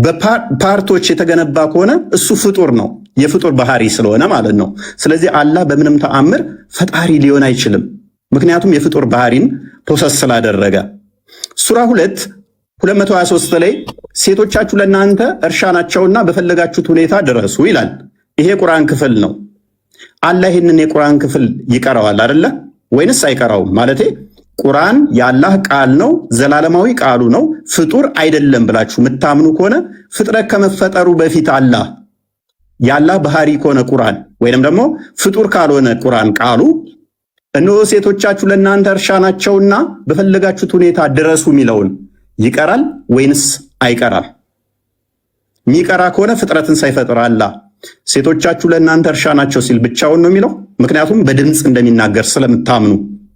በፓርቶች የተገነባ ከሆነ እሱ ፍጡር ነው፣ የፍጡር ባህሪ ስለሆነ ማለት ነው። ስለዚህ አላህ በምንም ተአምር ፈጣሪ ሊሆን አይችልም፣ ምክንያቱም የፍጡር ባህሪን ፕሮሰስ ስላደረገ። ሱራ 2:223 ላይ ሴቶቻችሁ ለእናንተ እርሻ ናቸውና በፈለጋችሁት ሁኔታ ድረሱ ይላል። ይሄ ቁርአን ክፍል ነው። አላህ ይህንን የቁርአን ክፍል ይቀራዋል አይደለ ወይንስ አይቀራውም? ማለቴ ቁርአን የአላህ ቃል ነው፣ ዘላለማዊ ቃሉ ነው፣ ፍጡር አይደለም ብላችሁ የምታምኑ ከሆነ ፍጥረት ከመፈጠሩ በፊት አላህ የአላህ ባህሪ ከሆነ ቁርአን ወይንም ደግሞ ፍጡር ካልሆነ ቁርአን ቃሉ እነሆ ሴቶቻችሁ ለእናንተ እርሻ ናቸውና በፈለጋችሁት ሁኔታ ድረሱ የሚለውን ይቀራል ወይንስ አይቀራም? የሚቀራ ከሆነ ፍጥረትን ሳይፈጥር አላህ ሴቶቻችሁ ለእናንተ እርሻ ናቸው ሲል ብቻውን ነው የሚለው? ምክንያቱም በድምፅ እንደሚናገር ስለምታምኑ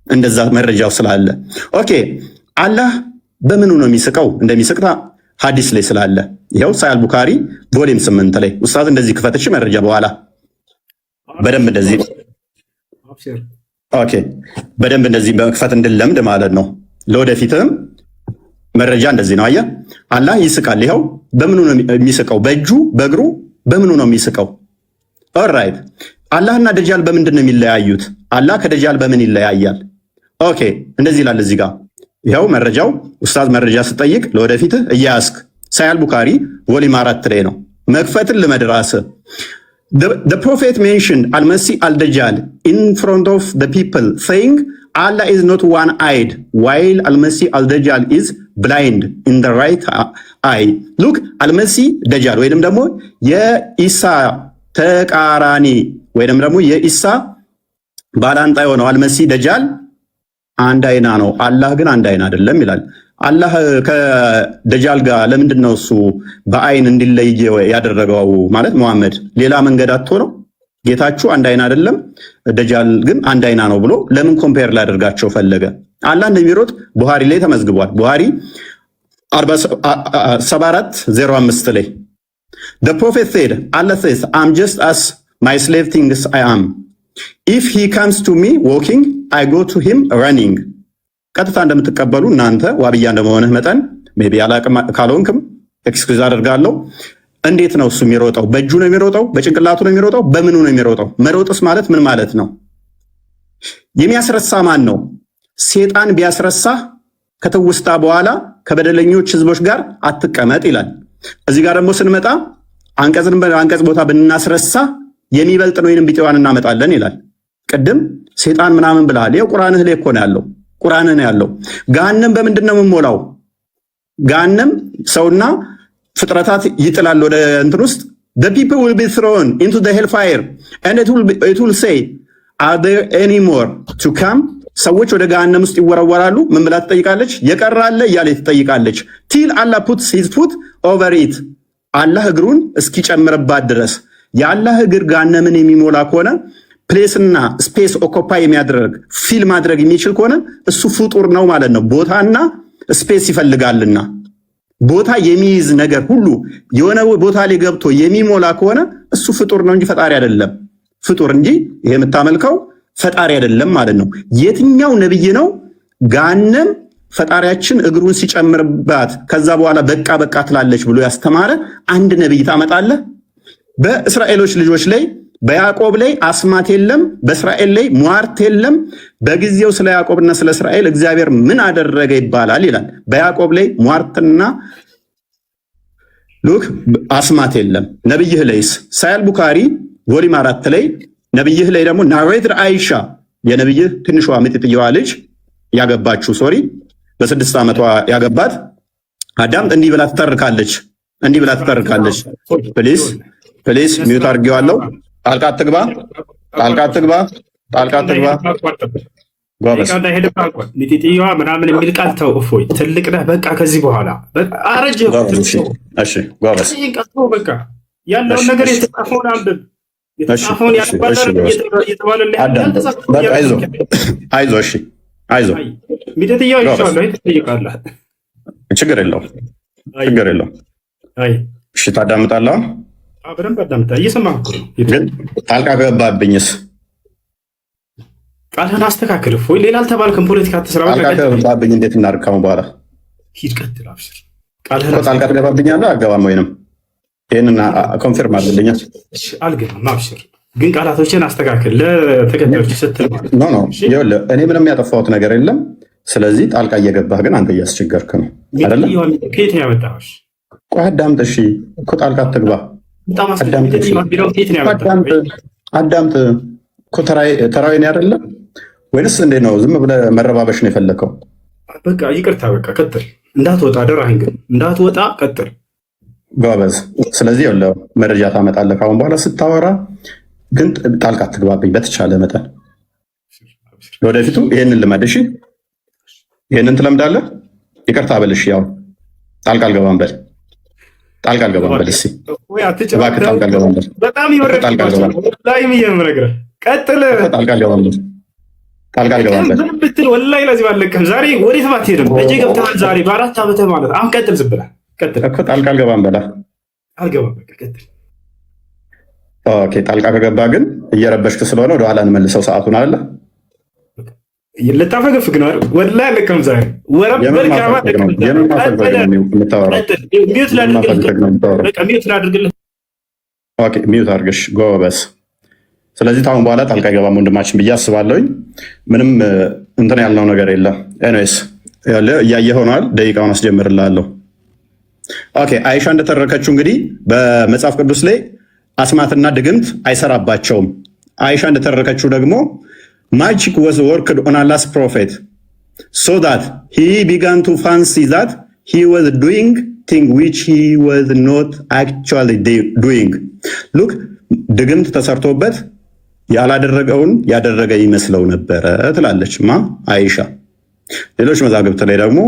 እንደዛ መረጃው ስላለ። ኦኬ አላህ በምኑ ነው የሚስቀው? እንደሚስቅታ ሐዲስ ላይ ስላለ ይኸው ሳይ አልቡኻሪ ቮሊም 8 ላይ ኡስታዝ እንደዚህ ክፈትሽ መረጃ በኋላ በደንብ እንደዚህ ኦኬ በደንብ እንደዚህ በመክፈት እንድለምድ ማለት ነው። ለወደፊትም መረጃ እንደዚህ ነው። አየህ አላህ ይስቃል። ይኸው በምኑ ነው የሚስቀው? በእጁ በእግሩ በምኑ ነው የሚስቀው? ኦልራይት አላህና ደጃል በምንድን ነው የሚለያዩት? አላህ ከደጃል በምን ይለያያል? ኦኬ እንደዚህ ይላል እዚህ ጋር ይኸው መረጃው ኡስታዝ መረጃ ስጠይቅ ለወደፊትህ እያያስክ ሳይ አልቡኻሪ ቮሊም 4 ላይ ነው። መክፈትን ልመድራስ The prophet mentioned Al-Masih al-Dajjal in front of the people saying Allah is not one-eyed while Al-Masih al-Dajjal is blind in the right eye. Look Al-Masih Dajjal ወይንም ደግሞ የኢሳ ተቃራኒ ወይንም ደግሞ የኢሳ ባላንጣ የሆነው አልመሲህ ደጃል አንድ አይና ነው፣ አላህ ግን አንድ አይና አይደለም ይላል። አላህ ከደጃል ጋር ለምንድን ነው እሱ በአይን እንዲለይ ያደረገው? ማለት መሐመድ ሌላ መንገድ አጥቶ ነው? ጌታችሁ አንድ አይና አይደለም ደጃል ግን አንድ አይና ነው ብሎ ለምን ኮምፔር ላደርጋቸው ፈለገ? አላህ እንደሚሮጥ ቡሃሪ ላይ ተመዝግቧል። ቡሃሪ 74:05 ላይ The prophet said, Allah says, I'm just as my slave thinks I am. If he comes to me walking, I go to him running. ቀጥታ እንደምትቀበሉ እናንተ ዋብያ እንደመሆንህ መጠን ሜቢ አላቅም ካልሆንክም ኤክስኪውዝ አደርጋለሁ። እንዴት ነው እሱ የሚሮጠው? በእጁ ነው የሚሮጠው? በጭንቅላቱ ነው የሚሮጠው? በምኑ ነው የሚሮጠው? መሮጥስ ማለት ምን ማለት ነው? የሚያስረሳ ማን ነው? ሴጣን ቢያስረሳህ ከተውስታ በኋላ ከበደለኞች ህዝቦች ጋር አትቀመጥ ይላል። እዚህ ጋር ደግሞ ስንመጣ አንቀጽ ቦታ ብናስረሳ የሚበልጥ ነው ወይንም ቢጤዋን እናመጣለን ይላል። ቅድም ሴጣን ምናምን ብለሃል። ይኸው ቁርአንህ ላይ እኮ ነው ያለው። ቁርአንህ ነው ያለው። ገሃነም በምንድን ነው የምሞላው? ገሃነም ሰውና ፍጥረታት ይጥላል ወደ እንትን ውስጥ the people will be thrown into the hellfire and it will say are there any more to come? ሰዎች ወደ ገሃነም ውስጥ ይወረወራሉ። ምን ብላ ትጠይቃለች? የቀራለ እያለች ትጠይቃለች። till Allah puts his foot over it አላህ እግሩን እስኪጨምርባት ድረስ። የአላህ እግር ገሃነምን የሚሞላ ከሆነ ፕሌስና ስፔስ ኦኮፓይ የሚያደርግ ፊል ማድረግ የሚችል ከሆነ እሱ ፍጡር ነው ማለት ነው። ቦታና ስፔስ ይፈልጋልና ቦታ የሚይዝ ነገር ሁሉ የሆነ ቦታ ላይ ገብቶ የሚሞላ ከሆነ እሱ ፍጡር ነው እንጂ ፈጣሪ አይደለም። ፍጡር እንጂ ይሄ የምታመልከው ፈጣሪ አይደለም ማለት ነው። የትኛው ነብይ ነው ገሃነም ፈጣሪያችን እግሩን ሲጨምርባት ከዛ በኋላ በቃ በቃ ትላለች ብሎ ያስተማረ አንድ ነቢይ ታመጣለህ? በእስራኤሎች ልጆች ላይ በያዕቆብ ላይ አስማት የለም፣ በእስራኤል ላይ ሟርት የለም። በጊዜው ስለ ያዕቆብና ስለ እስራኤል እግዚአብሔር ምን አደረገ ይባላል ይላል። በያዕቆብ ላይ ሟርትና ሉክ አስማት የለም። ነብይህ ላይስ ሳያል ቡካሪ ቮሊም 4 ላይ ነብይህ ላይ ደግሞ ናሬትር አይሻ የነብይህ ትንሿ ምጥጥየዋ ልጅ ያገባችው በ6 ዓመቷ ያገባት አዳምጥ እንዲህ ብላ ትተርካለች። ፕሊስ ሚውት አድርጌዋለሁ። ጣልቃ አትግባ። ጎበዝ ሚጢጥየዋ ምናምን የሚል ቃል ተው። እፎይ ትልቅ ነህ በቃ ከዚህ በኋላ አረጀ። እሺ ጎበዝ በቃ ያለውን ነገር የተጻፈውን አንብብ። የተጻፈውን አይዞህ። እሺ አይዞህ። ሚጢጥየዋ ይሻላል ትጠይቃለህ። ችግር የለውም። እሺ ታዳምጣለህ። በደንብ አዳምጣ። እየሰማህ እኮ ነው። ግን ጣልቃ ገባብኝስ? ቃልህን አስተካክል። እፎይ ሌላ አልተባልክም። ፖለቲካ አትስራ። ጣልቃ ገባብኝ እንዴት እናድርግ? በኋላ ሂድ ቀጥል። አብሽር። ጣልቃ ትገባብኛለህ? አልገባም ወይንም ይህንን ኮንፊርም አድርግልኝ። አልገባም። አብሽር። ግን ቃላቶችን አስተካክል ለተከታዮች ስትል ማለት ነው። ይኸውልህ እኔ ምንም ያጠፋሁት ነገር የለም። ስለዚህ ጣልቃ እየገባህ ግን አንተ እያስቸገርክ ነው አይደለ? ከየት ነው ያመጣኸው? ቆይ አዳምጥ። እሺ እኮ ጣልቃ አትግባ። አዳምጥ እኮ ተራዊን አይደለ ወይንስ እንዴት ነው? ዝም ብለህ መረባበሽ ነው የፈለከው? በቃ ይቅርታ፣ በቃ ቀጥል። እንዳትወጣ አደራህን፣ ግን እንዳትወጣ ቀጥል። ጎበዝ። ስለዚህ መረጃ ታመጣለህ ካሁን በኋላ ስታወራ፣ ግን ጣልቃ አትግባብኝ በተቻለ መጠን። ወደፊቱ ይህንን ልመድ። እሺ ይህንን ትለምዳለህ። ይቅርታ በልሽ። ያው ጣልቃ አልገባም በል። እስኪ እባክህ ጣልቃ አልገባም በል። በጣም ይወረድብሃል። ቀጥል። ጣልቃ አልገባም በል ብትል ወላሂ ለዚህ ባለቀም ዛሬ ወዴት ባትሄድም በእጄ ገብተሃል። ዛሬ በ4 ዓመትህ ማለት አሁን ቀጥል። ዝም ብለህ ቀጥል እኮ ጣልቃ አልገባም በላ። አልገባም በቃ ቀጥል። ኦኬ ጣልቃ ከገባ ግን እየረበሽክ ስለሆነ ወደኋላ እንመልሰው ሰዓቱን አለ ልታፈገፍግ ነው አይደል? ወላሂ አለቀም ዛሬ ወረብ በርካማ ሚዩት አድርገሽ ጎበዝ። ስለዚህ ታሁን በኋላ ጣልቃ አይገባም ወንድማችን ብዬ አስባለሁኝ። ምንም እንትን ያልነው ነገር የለም። ኤኒዌይስ እያየህ ሆኗል። ደቂቃውን አስጀምርልሃለሁ። ኦኬ አይሻ እንደተረከችው እንግዲህ በመጽሐፍ ቅዱስ ላይ አስማትና ድግምት አይሰራባቸውም። አይሻ እንደተረከችው ደግሞ magic was worked on Allah's prophet so that he began to fancy that he was doing things which he was not actually doing. Look, ድግምት ተሰርቶበት ያላደረገውን ያደረገ ይመስለው ነበረ ትላለች አይሻ። ሌሎች መዛግብት ላይ ደግሞ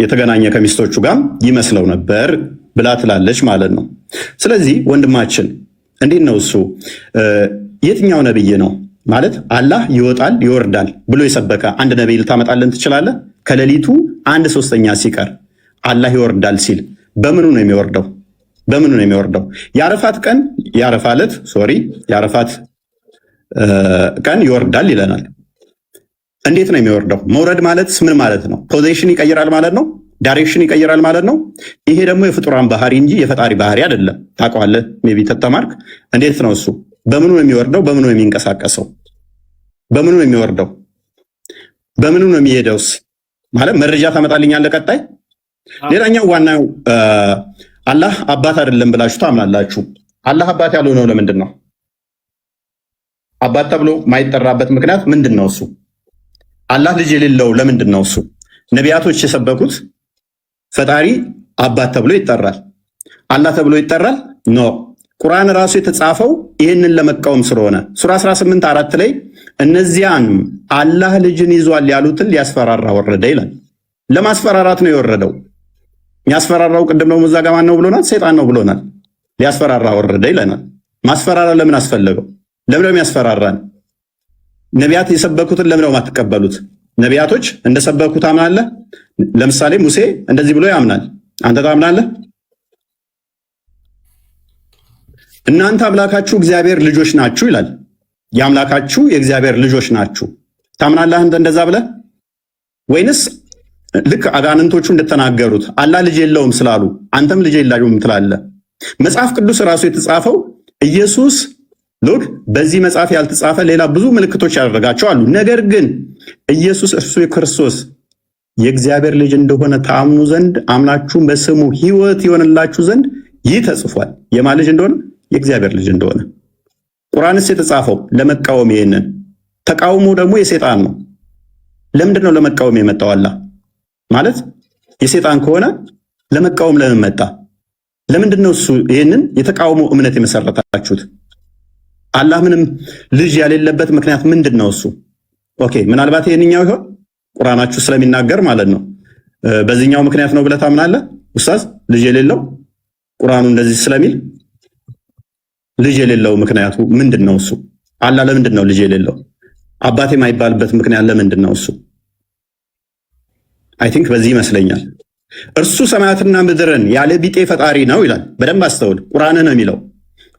የተገናኘ ከሚስቶቹ ጋር ይመስለው ነበር ብላ ትላለች ማለት ነው። ስለዚህ ወንድማችን እንዴት ነው እሱ የትኛው ነብይ ነው ማለት አላህ ይወጣል ይወርዳል ብሎ የሰበከ አንድ ነብይ ልታመጣልን ትችላለህ? ከሌሊቱ 1/3 ሲቀር አላህ ይወርዳል ሲል በምኑ ነው የሚወርደው? የአረፋት ቀን ይወርዳል ይለናል። እንዴት ነው የሚወርደው? መውረድ ማለት ምን ማለት ነው? ፖዚሽን ይቀይራል ማለት ነው። ዳይሬክሽን ይቀይራል ማለት ነው። ይሄ ደግሞ የፍጡራን ባህሪ እንጂ የፈጣሪ ባህሪ አይደለም። ታውቀዋለህ ሜይ ቢ ተተማርክ። እንዴት ነው እሱ? በምኑ ነው የሚወርደው? በምኑ ነው የሚንቀሳቀሰው? በምኑ ነው የሚወርደው? በምኑ ነው የሚሄደውስ? ማለት መረጃ ታመጣልኛለህ ቀጣይ። ሌላኛው ዋናው አላህ አባት አይደለም ብላችሁ ታምናላችሁ። አላህ አባት ያልሆነው ለምንድን ነው? አባት ተብሎ ማይጠራበት ምክንያት ምንድን ነው? እሱ አላህ ልጅ የሌለው ለምንድን ነው? እሱ ነቢያቶች የሰበኩት ፈጣሪ አባት ተብሎ ይጠራል፣ አላህ ተብሎ ይጠራል? ኖ ቁርአን ራሱ የተጻፈው ይህንን ለመቃወም ስለሆነ ሱራ 18:4 ላይ እነዚያን አላህ ልጅን ይዟል ያሉትን ሊያስፈራራ ወረደ ይላል። ለማስፈራራት ነው የወረደው። የሚያስፈራራው ቅድም ነው እዛ ጋር ማን ነው ብሎናል? ሰይጣን ነው ብሎናል። ሊያስፈራራ ወረደ ይለናል። ማስፈራራ ለምን አስፈለገው? ለምን ነው የሚያስፈራራን? ነቢያት የሰበኩትን ለምን ነው የማትቀበሉት? ነቢያቶች እንደሰበኩ ታምናለህ? ለምሳሌ ሙሴ እንደዚህ ብሎ ያምናል። አንተ ታምናለህ? እናንተ አምላካችሁ እግዚአብሔር ልጆች ናችሁ ይላል። የአምላካችሁ የእግዚአብሔር ልጆች ናችሁ ታምናለህ? አንተ እንደዛ ብለህ ወይንስ ልክ አጋንንቶቹ እንደተናገሩት አላህ ልጅ የለውም ስላሉ አንተም ልጅ የለውም ትላለህ? መጽሐፍ ቅዱስ ራሱ የተጻፈው ኢየሱስ ሎክ በዚህ መጽሐፍ ያልተጻፈ ሌላ ብዙ ምልክቶች ያደረጋቸው አሉ። ነገር ግን ኢየሱስ እርሱ የክርስቶስ የእግዚአብሔር ልጅ እንደሆነ ታምኑ ዘንድ አምናችሁም በስሙ ሕይወት ይሆንላችሁ ዘንድ ይህ ተጽፏል። የማን ልጅ እንደሆነ? የእግዚአብሔር ልጅ እንደሆነ። ቁርአንስ የተጻፈው ለመቃወም፣ ይሄንን ተቃውሞ ደግሞ የሰይጣን ነው። ለምንድን ነው ለመቃወም የመጣው? አላህ ማለት የሰይጣን ከሆነ ለመቃወም ለምን መጣ? ለምንድን ነው እሱ ይሄንን የተቃውሞ እምነት የመሰረታችሁት? አላህ ምንም ልጅ ያሌለበት ምክንያት ምንድን ነው እሱ? ኦኬ ምናልባት ይሄንኛው ይሆን ቁርአናችሁ ስለሚናገር ማለት ነው። በዚህኛው ምክንያት ነው ብለህ ታምናለህ ኡስታዝ? ልጅ የሌለው ቁርአኑ እንደዚህ ስለሚል ልጅ የሌለው ምክንያቱ ምንድን ነው እሱ? አላህ ለምንድን ነው ልጅ የሌለው? አባቴ የማይባልበት ምክንያት ለምንድን ነው እሱ? አይ ቲንክ በዚህ ይመስለኛል። እርሱ ሰማያትና ምድርን ያለ ቢጤ ፈጣሪ ነው ይላል። በደንብ አስተውል። ቁርአን ነው የሚለው።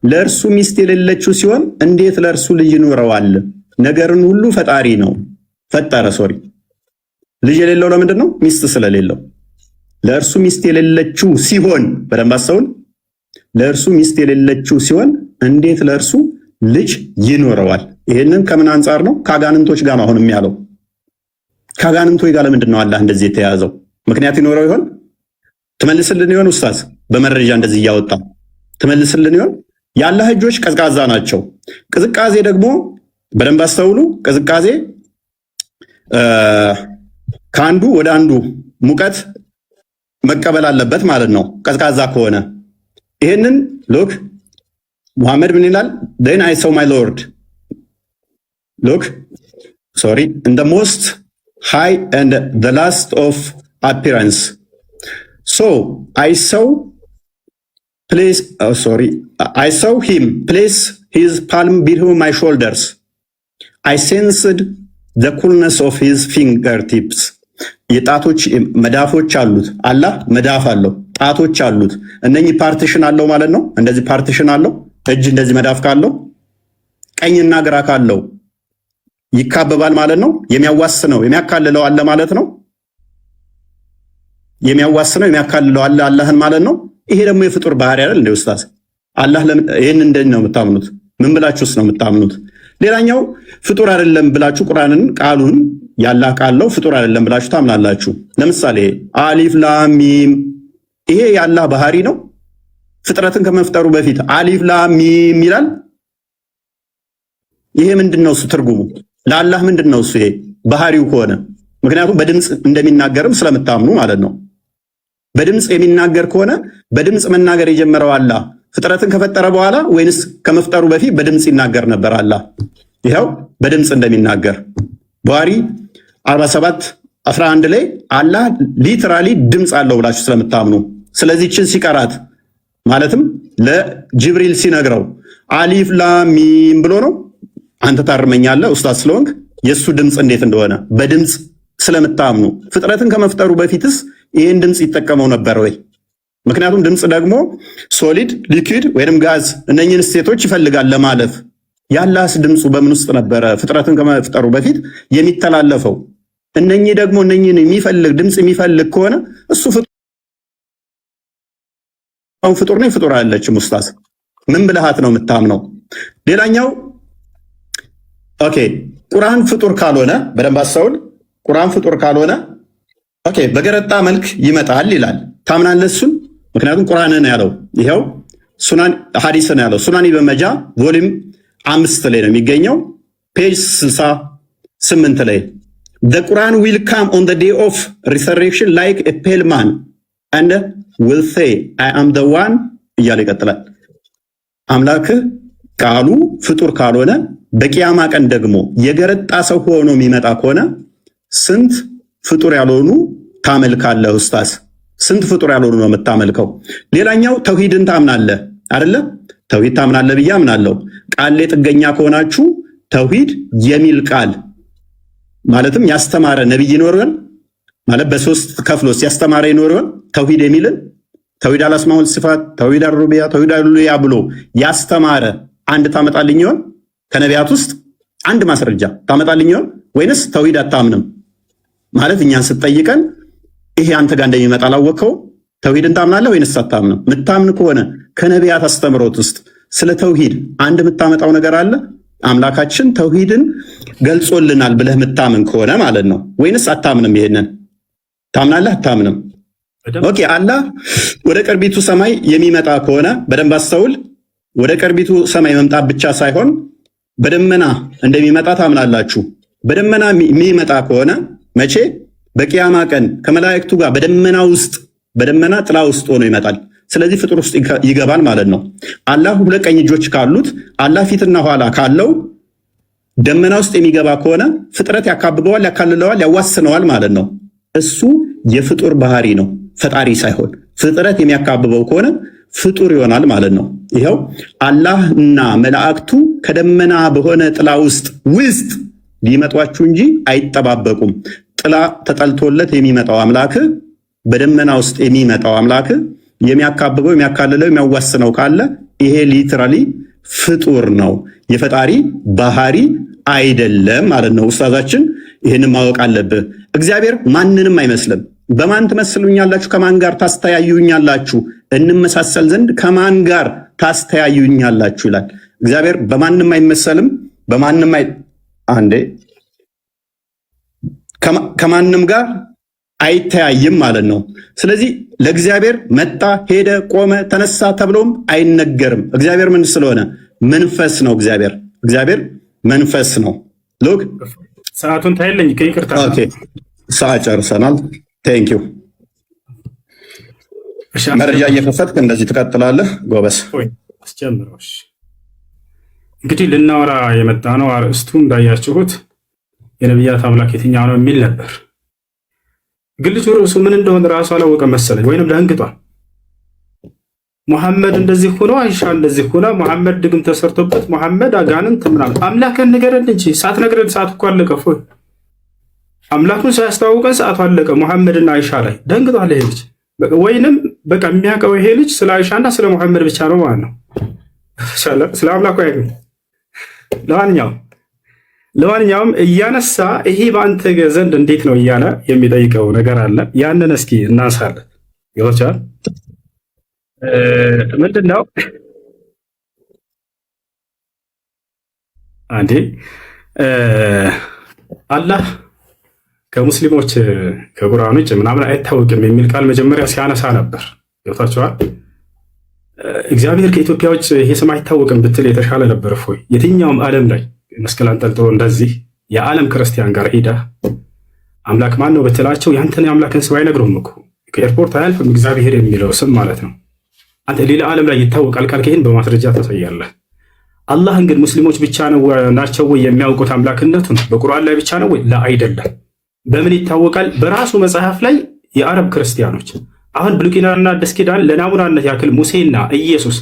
ለእርሱ ሚስት የሌለችው ሲሆን እንዴት ለእርሱ ልጅ ይኖረዋል? ነገርን ሁሉ ፈጣሪ ነው ፈጠረ። ሶሪ ልጅ የሌለው ለምንድን ነው? ሚስት ስለሌለው። ለእርሱ ሚስት የሌለችው ሲሆን፣ በደንብ አስተውል። ለእርሱ ሚስት የሌለችው ሲሆን እንዴት ለእርሱ ልጅ ይኖረዋል? ይሄንን ከምን አንጻር ነው? ከአጋንንቶች ጋር ነው አሁንም ያለው። ከአጋንንቶች ጋር ለምንድን ነው አላህ እንደዚህ የተያዘው? ምክንያት ይኖረው ይሆን? ትመልስልን ይሆን ኡስታዝ? በመረጃ እንደዚህ እያወጣ ትመልስልን ይሆን? የአላህ እጆች ቀዝቃዛ ናቸው። ቅዝቃዜ ደግሞ በደንብ አስተውሉ። ቅዝቃዜ ከአንዱ ወደ አንዱ ሙቀት መቀበል አለበት ማለት ነው፣ ቀዝቃዛ ከሆነ። ይሄንን ሎክ ሙሐመድ ምን ይላል? then I saw my lord look sorry in the most high and the last of appearance so I saw him place his palm between my shoulders. I sensed the coolness of his fingertips. የጣቶች መዳፎች አሉት። አላህ መዳፍ አለው፣ ጣቶች አሉት። እነኚህ ፓርቲሽን አለው ማለት ነው። እንደዚህ ፓርቲሽን አለው። እጅ እንደዚህ መዳፍ ካለው ቀኝና ግራ ካለው ይካበባል ማለት ነው። የሚያዋስነው የሚያካልለው አለ ማለት ነው። የሚያዋስነው የሚያካልለው አለ አላህን ማለት ነው። ይሄ ደግሞ የፍጡር ባህሪ አይደል እንዴ ኡስታዝ? አላህ ይሄን እንደዚህ ነው የምታምኑት? ምን ብላችሁስ ነው የምታምኑት? ሌላኛው ፍጡር አይደለም ብላችሁ ቁርአንን ቃሉን ያላህ ቃል ነው ፍጡር አይደለም ብላችሁ ታምናላችሁ። ለምሳሌ አሊፍ ላም ሚም ይሄ ያላህ ባህሪ ነው። ፍጥረትን ከመፍጠሩ በፊት አሊፍ ላም ሚም ይላል። ይሄ ምንድነው እሱ ትርጉሙ? ለአላህ ምንድነው እሱ ይሄ ባህሪው ከሆነ? ምክንያቱም በድምጽ እንደሚናገርም ስለምታምኑ ማለት ነው። በድምጽ የሚናገር ከሆነ በድምጽ መናገር የጀመረው አላህ ፍጥረትን ከፈጠረ በኋላ ወይንስ ከመፍጠሩ በፊት በድምጽ ይናገር ነበር አላህ? ይሄው በድምጽ እንደሚናገር ባህሪ 47:11 ላይ አላህ ሊትራሊ ድምጽ አለው ብላችሁ ስለምታምኑ፣ ስለዚህ እችን ሲቀራት ማለትም ለጅብሪል ሲነግረው አሊፍ ላም ሚም ብሎ ነው። አንተ ታርመኛለህ ኡስታዝ ስለሆንክ የሱ ድምጽ እንዴት እንደሆነ በድምጽ ስለምታምኑ፣ ፍጥረትን ከመፍጠሩ በፊትስ ይሄን ድምጽ ይጠቀመው ነበር ወይ? ምክንያቱም ድምጽ ደግሞ ሶሊድ፣ ሊኩዊድ ወይንም ጋዝ እነኚህን ስቴቶች ይፈልጋል ለማለፍ። ያላህስ ድምፁ በምን ውስጥ ነበረ ፍጥረትን ከመፍጠሩ በፊት የሚተላለፈው? እነኚህ ደግሞ እነኚህን የሚፈልግ ድምጽ የሚፈልግ ከሆነ እሱ ፍጡር ነው ፍጡር አይደለችም? ኡስታዝ ምን ብልሃት ነው የምታምነው? ሌላኛው ኦኬ ቁርአን ፍጡር ካልሆነ በደንብ አስተውል። ቁርአን ፍጡር ካልሆነ ኦኬ በገረጣ መልክ ይመጣል ይላል። ታምናለህ እሱን? ምክንያቱም ቁርአን ነው ያለው። ይሄው ሱናን ሐዲስ ነው ያለው። ሱናን ኢብን ማጃ ቮሊዩም 5 ላይ ነው የሚገኘው ፔጅ 68 ላይ the Quran will come on the day of resurrection like a pale man and will say I am the one እያለ ይቀጥላል። አምላክ ቃሉ ፍጡር ካልሆነ በቂያማ ቀን ደግሞ የገረጣ ሰው ሆኖ የሚመጣ ከሆነ ስንት ፍጡር ያልሆኑ ታመልካለህ ኡስታዝ? ስንት ፍጡር ያልሆኑ ነው የምታመልከው? ሌላኛው ተውሂድን ታምናለህ አይደለ? ተውሂድ ታምናለህ ብዬ አምናለሁ። ቃል ላይ ጥገኛ ከሆናችሁ ተውሂድ የሚል ቃል ማለትም ያስተማረ ነብይ ይኖርን ማለት በሶስት ከፍሎስ ያስተማረ ይኖርን ተውሂድ የሚልን ተውሂድ አልአስማኡል ሲፋት፣ ተውሂድ አልሩቢያ፣ ተውሂድ አልኡሉሂያ ብሎ ያስተማረ አንድ ታመጣልኝ ይሆን? ከነቢያት ውስጥ አንድ ማስረጃ ታመጣልኝ ይሆን? ወይንስ ተውሂድ አታምንም? ማለት እኛን ስትጠይቀን ይሄ አንተ ጋር እንደሚመጣ አላወቅኸው? ተውሂድን ታምናለህ ወይንስ አታምንም? ምታምን ከሆነ ከነቢያት አስተምሮት ውስጥ ስለ ተውሂድ አንድ የምታመጣው ነገር አለ? አምላካችን ተውሂድን ገልጾልናል ብለህ ምታምን ከሆነ ማለት ነው። ወይንስ አታምንም? ይሄንን ታምናለህ አታምንም? ኦኬ። አላህ ወደ ቅርቢቱ ሰማይ የሚመጣ ከሆነ በደንብ አስተውል። ወደ ቅርቢቱ ሰማይ መምጣት ብቻ ሳይሆን በደመና እንደሚመጣ ታምናላችሁ። በደመና የሚመጣ ከሆነ መቼ? በቂያማ ቀን ከመላእክቱ ጋር በደመና ጥላ ውስጥ ሆኖ ይመጣል። ስለዚህ ፍጡር ውስጥ ይገባል ማለት ነው። አላህ ሁለት ቀኝ እጆች ካሉት አላህ ፊትና ኋላ ካለው ደመና ውስጥ የሚገባ ከሆነ ፍጥረት ያካብበዋል፣ ያካልለዋል፣ ያዋስነዋል ማለት ነው። እሱ የፍጡር ባህሪ ነው፣ ፈጣሪ ሳይሆን። ፍጥረት የሚያካብበው ከሆነ ፍጡር ይሆናል ማለት ነው። ይኸው አላህና መላእክቱ ከደመና በሆነ ጥላ ውስጥ ሊመጧችሁ እንጂ አይጠባበቁም። ጥላ ተጠልቶለት የሚመጣው አምላክ፣ በደመና ውስጥ የሚመጣው አምላክ የሚያካብበው፣ የሚያካልለው፣ የሚያዋስነው ካለ ይሄ ሊትራሊ ፍጡር ነው፣ የፈጣሪ ባህሪ አይደለም ማለት ነው። ኡስታዛችን ይህን ማወቅ አለብህ። እግዚአብሔር ማንንም አይመስልም። በማን ትመስሉኛላችሁ? ከማን ጋር ታስተያዩኛላችሁ? እንመሳሰል ዘንድ ከማን ጋር ታስተያዩኛላችሁ ይላል። እግዚአብሔር በማንም አይመሰልም፣ ከማንም ጋር አይተያይም ማለት ነው። ስለዚህ ለእግዚአብሔር መጣ፣ ሄደ፣ ቆመ፣ ተነሳ ተብሎም አይነገርም። እግዚአብሔር ምን ስለሆነ? መንፈስ ነው። እግዚአብሔር መንፈስ ነው። ሎክ ሰዓቱን ታይለኝ ከይቅርታ። ኦኬ፣ ሰዓት ጨርሰናል። ቴንኪው። መረጃ እየከፈትክ እንደዚህ ትቀጥላለህ። ጎበስ አስጀምሮሽ። እንግዲህ ልናወራ የመጣ ነው አርእስቱ እንዳያችሁት የነቢያት አምላክ የትኛው ነው የሚል ነበር። ግን ልጁ ርዕሱ ምን እንደሆነ ራሱ አላወቀ መሰለኝ፣ ወይንም ደንግጧል። ሙሐመድ እንደዚህ ሆኖ አይሻ እንደዚህ ሆና ሙሐመድ ድግም ተሰርቶበት ሙሐመድ አጋንንት ምናምን አምላክን ንገረን እንጂ ሳትነግረን ሰዓት እኮ አለቀ። ፎይ አምላኩን ሳያስተዋውቀን ሰዓቱ አለቀ። ሙሐመድና አይሻ ላይ ደንግጧል ይሄ ልጅ። ወይንም በቃ የሚያውቀው ይሄ ልጅ ስለ አይሻና ስለ ሙሐመድ ብቻ ነው ማለት ነው። ስለ አምላኩ አይደለም። ለማንኛውም እያነሳ ይሄ በአንተ ዘንድ እንዴት ነው እያለ የሚጠይቀው ነገር አለ። ያንን እስኪ እናንሳለን። ይወቻል ምንድን ነው አንዴ አላህ ከሙስሊሞች ከቁርአን ውጭ ምናምን አይታወቅም የሚል ቃል መጀመሪያ ሲያነሳ ነበር። ይወታቸዋል። እግዚአብሔር ከኢትዮጵያ ውጭ ይሄ ስም አይታወቅም ብትል የተሻለ ነበር። እፎይ የትኛውም ዓለም ላይ መስቀል አንጠልጥሎ እንደዚህ የዓለም ክርስቲያን ጋር ሄዳ አምላክ ማን ነው ብትላቸው ያንተን የአምላክን ስም አይነግሩም እኮ። ከኤርፖርት አያልፍም እግዚአብሔር የሚለው ስም ማለት ነው። አንተ ሌላ ዓለም ላይ ይታወቃል ካልክ ይህን በማስረጃ ታሳያለህ። አላህን ግን ሙስሊሞች ብቻ ናቸው ወይ የሚያውቁት አምላክነቱን? በቁርአን ላይ ብቻ ነው ወይ? አይደለም። በምን ይታወቃል? በራሱ መጽሐፍ ላይ የአረብ ክርስቲያኖች አሁን ብሉይ ኪዳንና አዲስ ኪዳን ለናሙናነት ያክል ሙሴና ኢየሱስ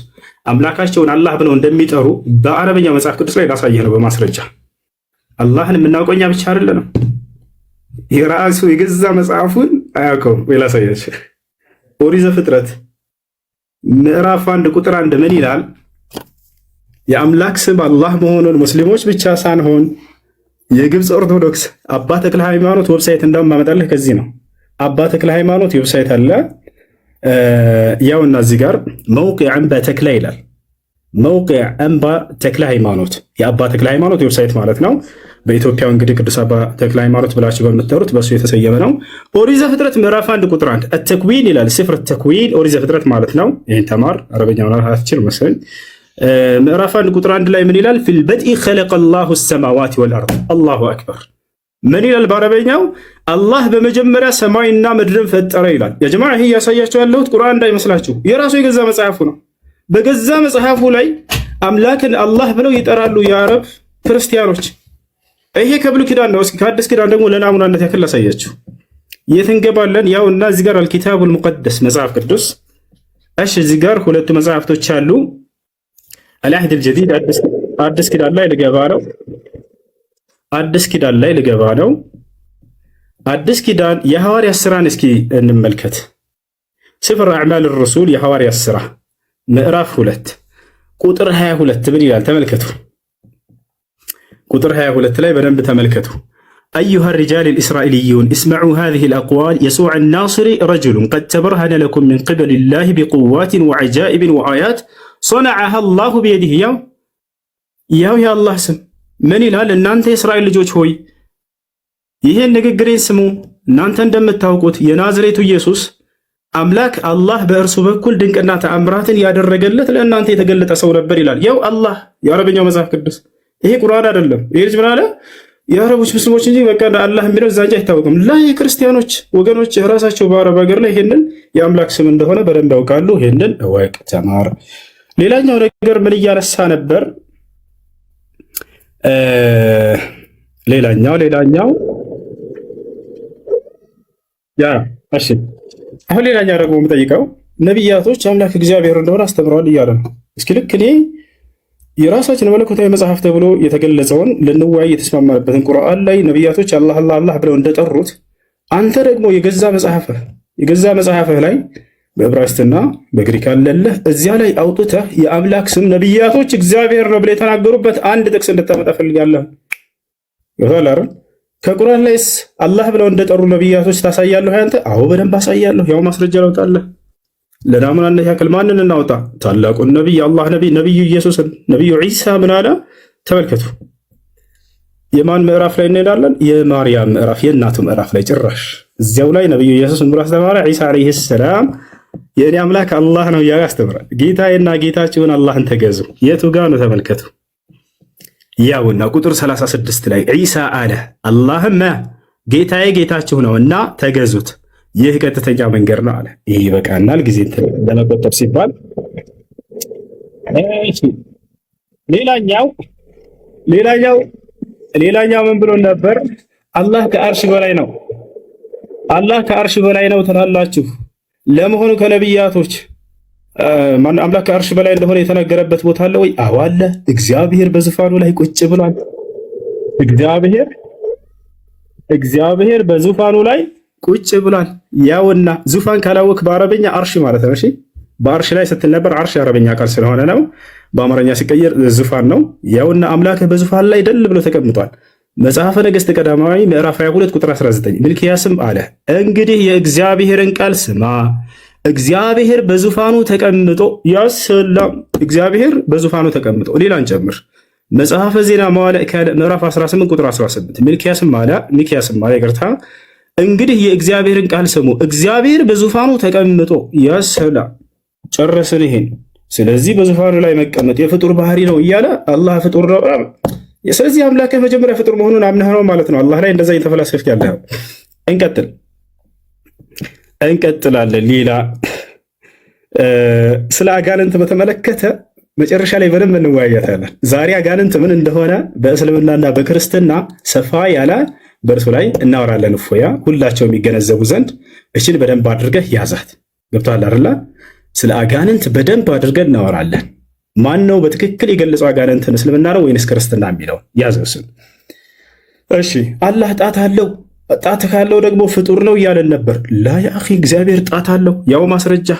አምላካቸውን አላህ ብለው እንደሚጠሩ በአረበኛ መጽሐፍ ቅዱስ ላይ ላሳየህ ነው በማስረጃ። አላህን የምናውቀው እኛ ብቻ አይደለንም። የራሱ የገዛ መጽሐፉን አያውቀውም ወይ? ላሳያችሁ። ኦሪት ዘፍጥረት ምዕራፍ 1 ቁጥር 1 ምን ይላል? የአምላክ ስም አላህ መሆኑን ሙስሊሞች ብቻ ሳንሆን የግብፅ ኦርቶዶክስ አባ ተክለ ሃይማኖት ዌብሳይት እንደማመጣልህ ከዚህ ነው። አባ ተክለ ሃይማኖት ዌብሳይት አለ። ያውና እዚህ ጋር መውቂዕ አንባ ተክለ ይላል። መውቂዕ አንባ ተክለ ሃይማኖት የአባ ተክለ ሃይማኖት ዌብሳይት ማለት ነው። በኢትዮጵያው እንግዲህ ቅዱስ አባ ተክለ ሃይማኖት ብላችሁ በምትጠሩት በሱ የተሰየመ ነው። ኦሪት ዘፍጥረት ምዕራፍ 1 ቁጥር 1 አተክዊን ይላል። ስፍር ተክዊን ኦሪት ዘፍጥረት ማለት ነው። ይሄን ተማር አረበኛ ማለት አትችል መሰለኝ። ምዕራፍ 1 ቁጥር 1 ላይ ምን ይላል? ፊል በድኢ ኸለቀ አላሁ ሰማዋት ወልአርድ። አላሁ አክበር። ምን ይላል በአረበኛው? አላህ በመጀመሪያ ሰማይና ምድርን ፈጠረ ይላል። ያ ጀማዓ ይሄ ያሳያችሁ ያለሁት ቁርአን እንዳይመስላችሁ የራሱ የገዛ መጽሐፉ ነው። በገዛ መጽሐፉ ላይ አምላክን አላህ ብለው ይጠራሉ የአረብ ክርስቲያኖች። ይሄ ከብሉይ ኪዳን ነው። እስኪ ከአዲስ ኪዳን ደግሞ ለናሙናነት ያክል ላሳያችሁ። የት እንገባለን? ያውና እዚህ ጋር አልኪታቡል ሙቀደስ መጽሐፍ ቅዱስ። እሺ እዚህ ጋር ሁለቱ መጽሐፍቶች አሉ። አልአህድ አልጀዲድ አዲስ ኪዳን ላይ ልገባ ነው። አዲስ ኪዳን ላይ ልገባ ነው። አዲስ ኪዳን የሐዋርያት ሥራን እስኪ እንመልከት። ስፍር አዕማል الرسول የሐዋርያት ሥራ ምዕራፍ 2 ቁጥር 22 ምን ይላል? ተመልከቱ። ቁጥር 22 ላይ በደንብ ተመልከቱ። أيها الرجال الإسرائيليون اسمعوا هذه الأقوال يسوع الناصري رجل قد تبرهن لكم من قبل الله بقوات وعجائب وآيات صنعها الله بيده ያው የአላህ ስም ምን ይላል? እናንተ የእስራኤል ልጆች ሆይ ይህን ንግግሬን ስሙ። እናንተ እንደምታውቁት የናዝሬቱ ኢየሱስ አምላክ አላህ በእርሱ በኩል ድንቅና ተአምራትን ያደረገለት ለእናንተ የተገለጠ ሰው ነበር ይላል። ያው አላህ የአረበኛው መጽሐፍ ቅዱስ፣ ይሄ ቁርአን አይደለም። ይሄ ልጅ ምን አለ? የአረቦች ሙስሊሞች እንጂ በቃ አላህ የሚለው እዛ እንጂ አይታወቅም። ላይ ክርስቲያኖች ወገኖች ራሳቸው በአረብ ሀገር ላይ ይሄንን የአምላክ ስም እንደሆነ በደንብ ያውቃሉ። ይሄንን እወቅ፣ ተማር። ሌላኛው ነገር ምን እያነሳ ነበር? ሌላኛው እሺ፣ አሁን ሌላኛው ደግሞ የምጠይቀው ነቢያቶች አምላክ እግዚአብሔር እንደሆነ አስተምረዋል እያለ ነው። እስኪ ልክ እኔ የራሳችን መለኮታዊ መጽሐፍ ተብሎ የተገለጸውን ልንወያይ የተስማማንበትን ቁርአን ላይ ነቢያቶች አላህ አላህ አላህ ብለው እንደጠሩት አንተ ደግሞ የገዛ መጽሐፍህ ላይ በዕብራይስጥና በግሪክ አለለህ እዚያ ላይ አውጥተህ የአምላክ ስም ነቢያቶች እግዚአብሔር ነው ብለው የተናገሩበት አንድ ጥቅስ እንድታመጣ ፈልጋለሁ። ይወታል አይደል? ከቁርአን ላይስ አላህ ብለው እንደጠሩ ነቢያቶች ታሳያለህ አንተ? አዎ በደንብ አሳያለሁ። ያው ማስረጃ ላውጣለህ። ለናሙናነት ያክል ማንን እናውጣ? ታላቁን ነቢይ አላህ ነቢዩ ኢየሱስን። ነቢዩ ዒሳ ምን አለ? ተመልከቱ። የማን ምዕራፍ ላይ እንሄዳለን? የማርያም ምዕራፍ፣ የእናቱ ምዕራፍ ላይ ጭራሽ እዚያው ላይ ነቢዩ ኢየሱስ ምን ብሎ አስተማረ? ዒሳ ዓለይሂ ሰላም የእኔ አምላክ አላህ ነው እያለ ያስተምራል። ጌታዬና ጌታችሁን አላህን ተገዙ። የቱ ጋ ነው? ተመልከቱ። ያውና ቁጥር 36 ላይ ዒሳ አለ አላህም ጌታዬ ጌታችሁ ነውና ተገዙት፣ ይህ ቀጥተኛ መንገድ ነው አለ። ይህ ይበቃናል፣ ጊዜ ለመቆጠብ ሲባል። ሌላኛው ምን ብሎ ነበር? አላህ ከአርሽ በላይ ነው። አላህ ከአርሽ በላይ ነው ትላላችሁ። ለመሆኑ ከነቢያቶች አምላክ ከአርሽ በላይ እንደሆነ የተነገረበት ቦታ አለ ወይ? አዎ አለ። እግዚአብሔር በዙፋኑ ላይ ቁጭ ብሏል። እግዚአብሔር በዙፋኑ ላይ ቁጭ ብሏል። ያውና ዙፋን ካላወቅ በአረበኛ አርሽ ማለት ነው። እሺ በአርሽ ላይ ስትል ነበር። አርሽ የአረበኛ ቃል ስለሆነ ነው። በአማርኛ ሲቀየር ዙፋን ነው። ያውና አምላክህ በዙፋን ላይ ደል ብሎ ተቀምጧል። መጽሐፈ ነገሥት ቀዳማዊ ምዕራፍ 22 ቁጥር 19 ሚልክያስም አለ እንግዲህ የእግዚአብሔርን ቃል ስማ፣ እግዚአብሔር በዙፋኑ ተቀምጦ ያሰላም። እግዚአብሔር በዙፋኑ ተቀምጦ ሌላን ጨምር። መጽሐፈ ዜና መዋዕል ካልዕ ምዕራፍ 18 ቁጥር 18 ሚልክያስም አለ ይቅርታ፣ እንግዲህ የእግዚአብሔርን ቃል ስሙ፣ እግዚአብሔር በዙፋኑ ተቀምጦ ያሰላም። ጨረስን ይሄን። ስለዚህ በዙፋኑ ላይ መቀመጥ የፍጡር ባህሪ ነው እያለ አላህ ፍጡር ነው። ስለዚህ አምላክህ መጀመሪያ ፍጡር መሆኑን አምነህ ነው ማለት ነው። አላህ ላይ እንደዛ እየተፈላሰፍክ ያለህ። እንቀጥላለን። ሌላ ስለ አጋንንት በተመለከተ መጨረሻ ላይ በደንብ እንወያያታለን። ዛሬ አጋንንት ምን እንደሆነ በእስልምናና በክርስትና ሰፋ ያለ በእርሱ ላይ እናወራለን። እፎያ ሁላቸው የሚገነዘቡ ዘንድ እችን በደንብ አድርገህ ያዛት። ገብቶሃል አይደል? ስለ አጋንንት በደንብ አድርገን እናወራለን። ማን ነው በትክክል የገለጸው አጋንንትን? እስልምና ነው ወይንስ ክርስትና የሚለው ያዘው። እሺ አላህ ጣት አለው። ጣት ካለው ደግሞ ፍጡር ነው እያለን ነበር። ላ ያ አኺ እግዚአብሔር ጣት አለው። ያው ማስረጃ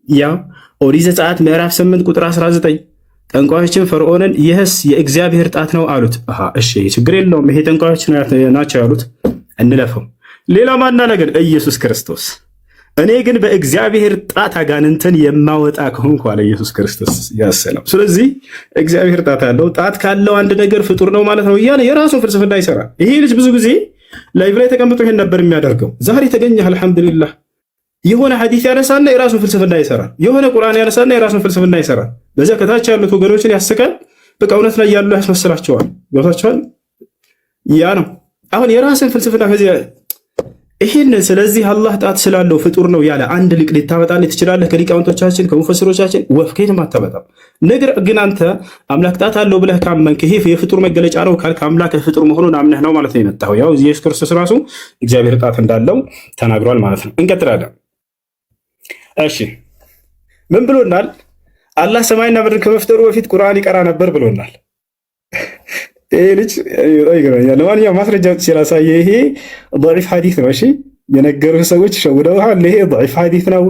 ያው ኦሪት ዘጸአት ምዕራፍ 8 ቁጥር 19 ጠንቋዮችን ፈርዖንን ይህስ የእግዚአብሔር ጣት ነው አሉት። እሺ ችግር የለውም ይሄ ጠንቋዮች ናቸው ያሉት እንለፈው። ሌላ ማና ነገር ኢየሱስ ክርስቶስ እኔ ግን በእግዚአብሔር ጣት አጋንንትን የማወጣ ከሆንኩ አለ ኢየሱስ ክርስቶስ ያሰላም። ስለዚህ እግዚአብሔር ጣት አለው። ጣት ካለው አንድ ነገር ፍጡር ነው ማለት ነው እያለ የራሱን ፍልስፍና ይሰራል። ይሄ ልጅ ብዙ ጊዜ ላይቭ ላይ ተቀምጦ ይሄን ነበር የሚያደርገው። ዛሬ ተገኘህ አልሐምዱሊላህ። የሆነ ሐዲስ ያነሳና የራሱን ፍልስፍና ይሰራል። የሆነ ቁርአን ያነሳና የራሱን ፍልስፍና ይሰራል። በዚያ ከታች ያሉት ወገኖችን ያስቃል። በቃ እውነት ላይ ያሉ ያስመስላቸዋል። ገብታችኋል? ያ ነው አሁን የራስን ፍልስፍና ከዚህ ይህን። ስለዚህ አላህ ጣት ስላለው ፍጡር ነው ያለ አንድ ሊቅ ልታመጣልህ ትችላለህ? ከሊቃውንቶቻችን ከሙፈስሮቻችን ወፍ ከየትም አታመጣም። ነገር ግን አንተ አምላክ ጣት አለው ብለህ ካመንክ ይሄ የፍጡር መገለጫ ነው ካልክ አምላክ ፍጡር መሆኑን አምነህ ነው ማለት ነው የመጣኸው። ያው ኢየሱስ ክርስቶስ ራሱ እግዚአብሔር ጣት እንዳለው ተናግሯል ማለት ነው። እንቀጥላለን። እሺ ምን ብሎናል? አላህ ሰማይና ምድር ከመፍጠሩ በፊት ቁርአን ይቀራ ነበር ብሎናል። ይሄ ልጅ ይገርመኛል። ለማንኛውም ማስረጃ ሲላሳየ ይሄ ضعيف ሐዲስ ነው። እሺ የነገሩህ ሰዎች ሸውደውሃል። ይሄ ضعيف ሐዲስ ነው።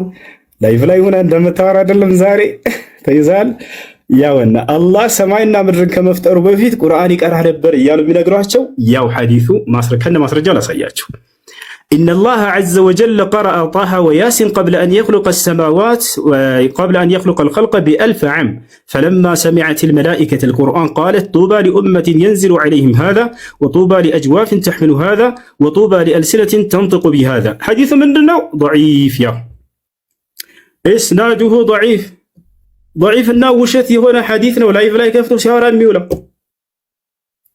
ላይቭ ላይ ሆነ እንደምታወራ አይደለም። ዛሬ ተይዛል። ያውና አላህ ሰማይና ምድርን ከመፍጠሩ በፊት ቁርአን ይቀራ ነበር እያሉ ቢነግሯቸው ያው ሐዲሱ ከነ ማስረጃው ላሳያቸው። إن الله عز وجل قرأ طه وياسين قبل أن يخلق السماوات وقبل أن يخلق الخلق ب1000 عام فلما سمعت الملائكة القرآن قالت طوبى لأمة ينزل عليهم هذا وطوبى لأجواف تحمل هذا وطوبى لألسنة تنطق بهذا. حديث من دونه ضعيف يا إسناده ضعيف እና ውሸት የሆነ ሐዲስ ነው። ላይቭ ላይ ከፍቶ ሲያወራ የሚውለው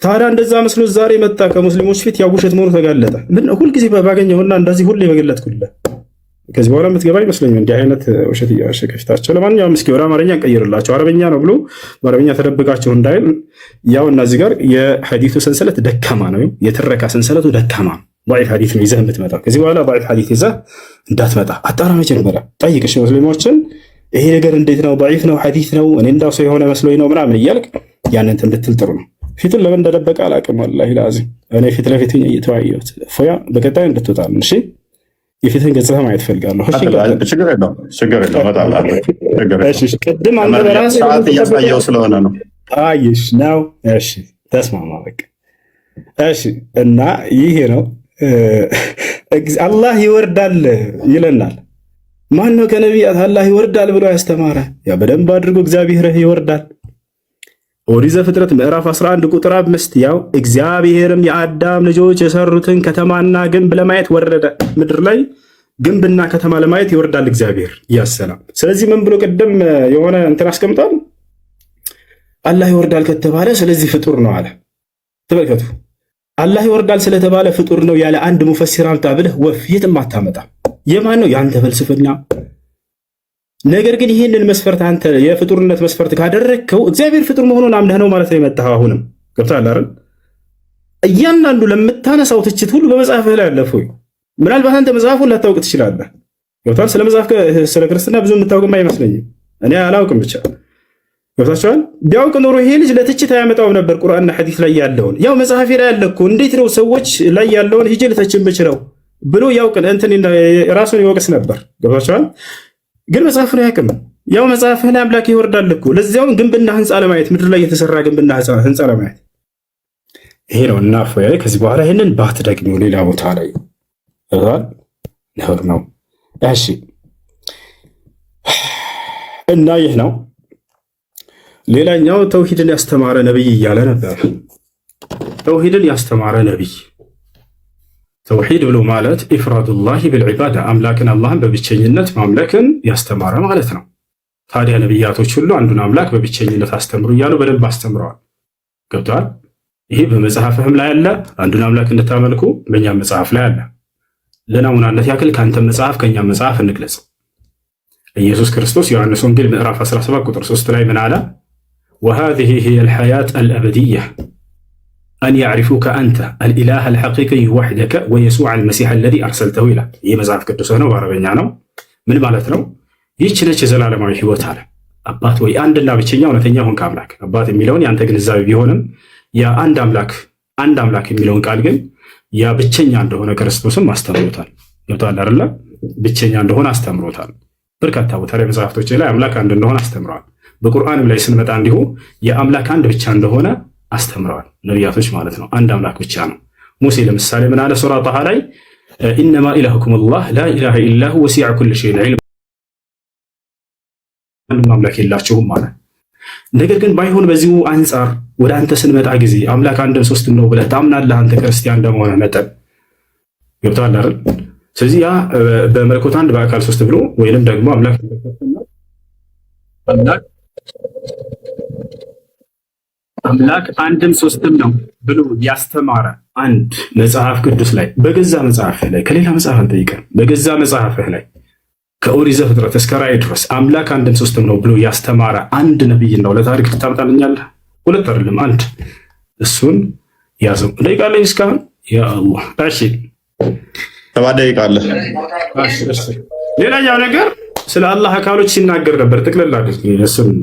ታዲያ እንደዛ መስሎ ዛሬ መጣ ከሙስሊሞች ፊት ያው ውሸት መሆኑ ተጋለጠ። ምን ሁልጊዜ ባገኘውና እንደዚህ ሁሌ በገለጥኩልህ ከዚህ በኋላ የምትገባ ይመስለኛል እንዲህ አይነት ውሸት እያሸከ ፊታቸው። ለማንኛውም እስኪ ወደ አማርኛ እንቀይርላቸው። አረበኛ ነው ብሎ በአረበኛ ተደብቃቸው እንዳይል ያውና እዚህ ጋር የሐዲሱ ሰንሰለት ደካማ ነው፣ የትረካ ሰንሰለቱ ደካማ ነው። ضعيف ሐዲስ ነው ይዘህ የምትመጣው። ከዚህ በኋላ ضعيف ሐዲስ ይዘህ እንዳትመጣ። አጣራ መጀመሪያ ጠይቅሽ ሙስሊሞችን ይሄ ነገር እንዴት ነው? ضعيف ነው ሐዲስ ነው እኔ እንዳው ሰው የሆነ መስሎኝ ነው ምናምን እያልክ ያንን እንድትል ጥሩ ነው። ፊቱን ለምን እንደደበቀ አላውቅም። ወላሂ ላዚም እኔ ፊት ለፊት እየተወያየሁት ፎያ በቀጣይ እንድትወጣል። እሺ የፊትን ገጽታ ማየት ፈልጋለሁ። እሺ ችግር የለውም በጣም እሺ። ቅድም አንተ በራስህ ሰዓት እያሳየው ስለሆነ ነው። አይሽ ነው። እሺ ተስማማ በቃ እሺ። እና ይሄ ነው አላህ ይወርዳል ይለናል። ማን ነው ከነቢያት አላህ ይወርዳል ብሎ ያስተማረ? ያ በደንብ አድርጎ እግዚአብሔር ይወርዳል። ኦሪት ዘፍጥረት ምዕራፍ 11 ቁጥር 5 ያው እግዚአብሔርም የአዳም ልጆች የሰሩትን ከተማና ግንብ ለማየት ወረደ። ምድር ላይ ግንብና ከተማ ለማየት ይወርዳል እግዚአብሔር ያሰላም። ስለዚህ ምን ብሎ ቅድም የሆነ እንትን አስቀምጧል። አላህ ይወርዳል ከተባለ ስለዚህ ፍጡር ነው አለ። ተመልከቱ፣ አላህ ይወርዳል ስለተባለ ፍጡር ነው ያለ አንድ ሙፈሲር አምጣ ብለህ ወፍ የትም አታመጣም። የማን ነው? የአንተ ፍልስፍና። ነገር ግን ይህንን መስፈርት አንተ የፍጡርነት መስፈርት ካደረግከው እግዚአብሔር ፍጡር መሆኑን አምነህ ነው ማለት ነው የመጣኸው። አሁንም ገብቶሃል አይደል? እያንዳንዱ ለምታነሳው ትችት ሁሉ በመጽሐፍህ ላይ አለፈ። ምናልባት አንተ መጽሐፉን ላታውቅ ትችላለህ። ገብቶሃል? ስለ መጽሐፍ ስለ ክርስትና ብዙ የምታውቅም አይመስለኝም። እኔ አላውቅም ብቻ ገብታችኋል? ቢያውቅ ኖሮ ይሄ ልጅ ለትችት አያመጣውም ነበር። ቁርአንና ሐዲስ ላይ ያለውን ያው መጽሐፌ ላይ ያለ እኮ እንዴት ነው ሰዎች ላይ ያለውን ሂጅ ልተችን ብችለው ብሎ ያውቅ እንትን ራሱን ይወቅስ ነበር። ገብታችኋል? ግን መጽሐፉን አያውቅም። ያው መጽሐፍህን አምላክ ይወርዳል እኮ ለዚያውም ግንብና ህንፃ ለማየት ምድር ላይ የተሰራ ግንብና ህንፃ ለማየት ይሄ ነው። እና ፎያ ከዚህ በኋላ ይሄንን ባትደግሚው ሌላ ቦታ ላይ ነውር ነው። እሺ እና ይህ ነው። ሌላኛው ተውሂድን ያስተማረ ነብይ እያለ ነበር። ተውሂድን ያስተማረ ነብይ ተውሂድ ብሎ ማለት ኢፍራዱላሂ ቢልዒባዳ አምላክን አላህን በብቸኝነት ማምለክን ያስተማረ ማለት ነው። ታዲያ ነብያቶች ሁሉ አንዱን አምላክ በብቸኝነት አስተምሩ እያሉ በደንብ አስተምረዋል። ገብቷል? ይሄ በመጽሐፍህም ላይ አለ። አንዱን አምላክ እንድታመልኩ በእኛም መጽሐፍ ላይ አለ። ለናሙናነት ያክል ከአንተ መጽሐፍ ከእኛም መጽሐፍ እንግለጽ። ኢየሱስ ክርስቶስ ዮሐንስ ወንጌል ምዕራፍ 17 ቁጥር 3 ላይ ምን አለ? وهذه هي الحياة الأبدية أن يعرفوك أنت الإله الحقيقي وحدك ويسوع المسيح الذي أرسلته إلى يمزعف كدوسه ነው በአረበኛ ነው። ምን ማለት ነው? ይህች ነች የዘላለማዊ ህይወት አለ። አባት ወይ አንድና ብቸኛ እውነተኛ ሆንክ አምላክ። አባት የሚለውን ያንተ ግንዛቤ ቢሆንም ያ አንድ አምላክ የሚለውን ቃል ግን ያ ብቸኛ እንደሆነ ክርስቶስም አስተምሮታል። ገብቶሃል አይደለ? ብቸኛ እንደሆነ አስተምሮታል። በርካታ ቦታ ላይ መጽሐፍቶች ላይ አምላክ አንድ እንደሆነ አስተምረዋል። በቁርአንም ላይ ስንመጣ እንዲሁ የአምላክ አንድ ብቻ እንደሆነ አስተምረዋል ነቢያቶች ማለት ነው። አንድ አምላክ ብቻ ነው። ሙሴ ለምሳሌ ምን አለ? ሱራ ጣሃ ላይ ኢነማ ኢላሁኩም አላህ ላ ኢላሃ ኢላ ሁወ ወሲዐ ኩለ ሸይኢን ዒልማ፣ አንድ አምላክ የላችሁም ማለት። ነገር ግን ባይሆን በዚሁ አንጻር ወደ አንተ ስንመጣ ጊዜ አምላክ አንድም ሶስትም ነው ብለህ ታምናለህ አንተ ክርስቲያን እንደመሆነ መጠን። ገብቶሃል አይደል? ስለዚህ ያ በመለኮት አንድ በአካል ሶስት ብሎ ወይንም ደግሞ አምላክ አንድም ሶስትም ነው ብሎ ያስተማረ አንድ መጽሐፍ ቅዱስ ላይ በገዛ መጽሐፍህ ላይ ከሌላ መጽሐፍ አልጠይቀም። በገዛ መጽሐፍህ ላይ ከኦሪት ዘፍጥረት እስከ ራዕይ ድረስ አምላክ አንድም ሶስትም ነው ብሎ ያስተማረ አንድ ነብይ ነው ለታሪክ ልታመጣልኛለህ? ሁለት አይደለም አንድ። እሱን ያዘው። ደቂቃ አለኝ እስካሁን ያ አላህ። እሺ ተባደ ደቂቃ አለ። እሺ ሌላኛው ነገር ስለ አላህ አካሎች ሲናገር ነበር። ጥቅልል አድርጌ ያስሩኝ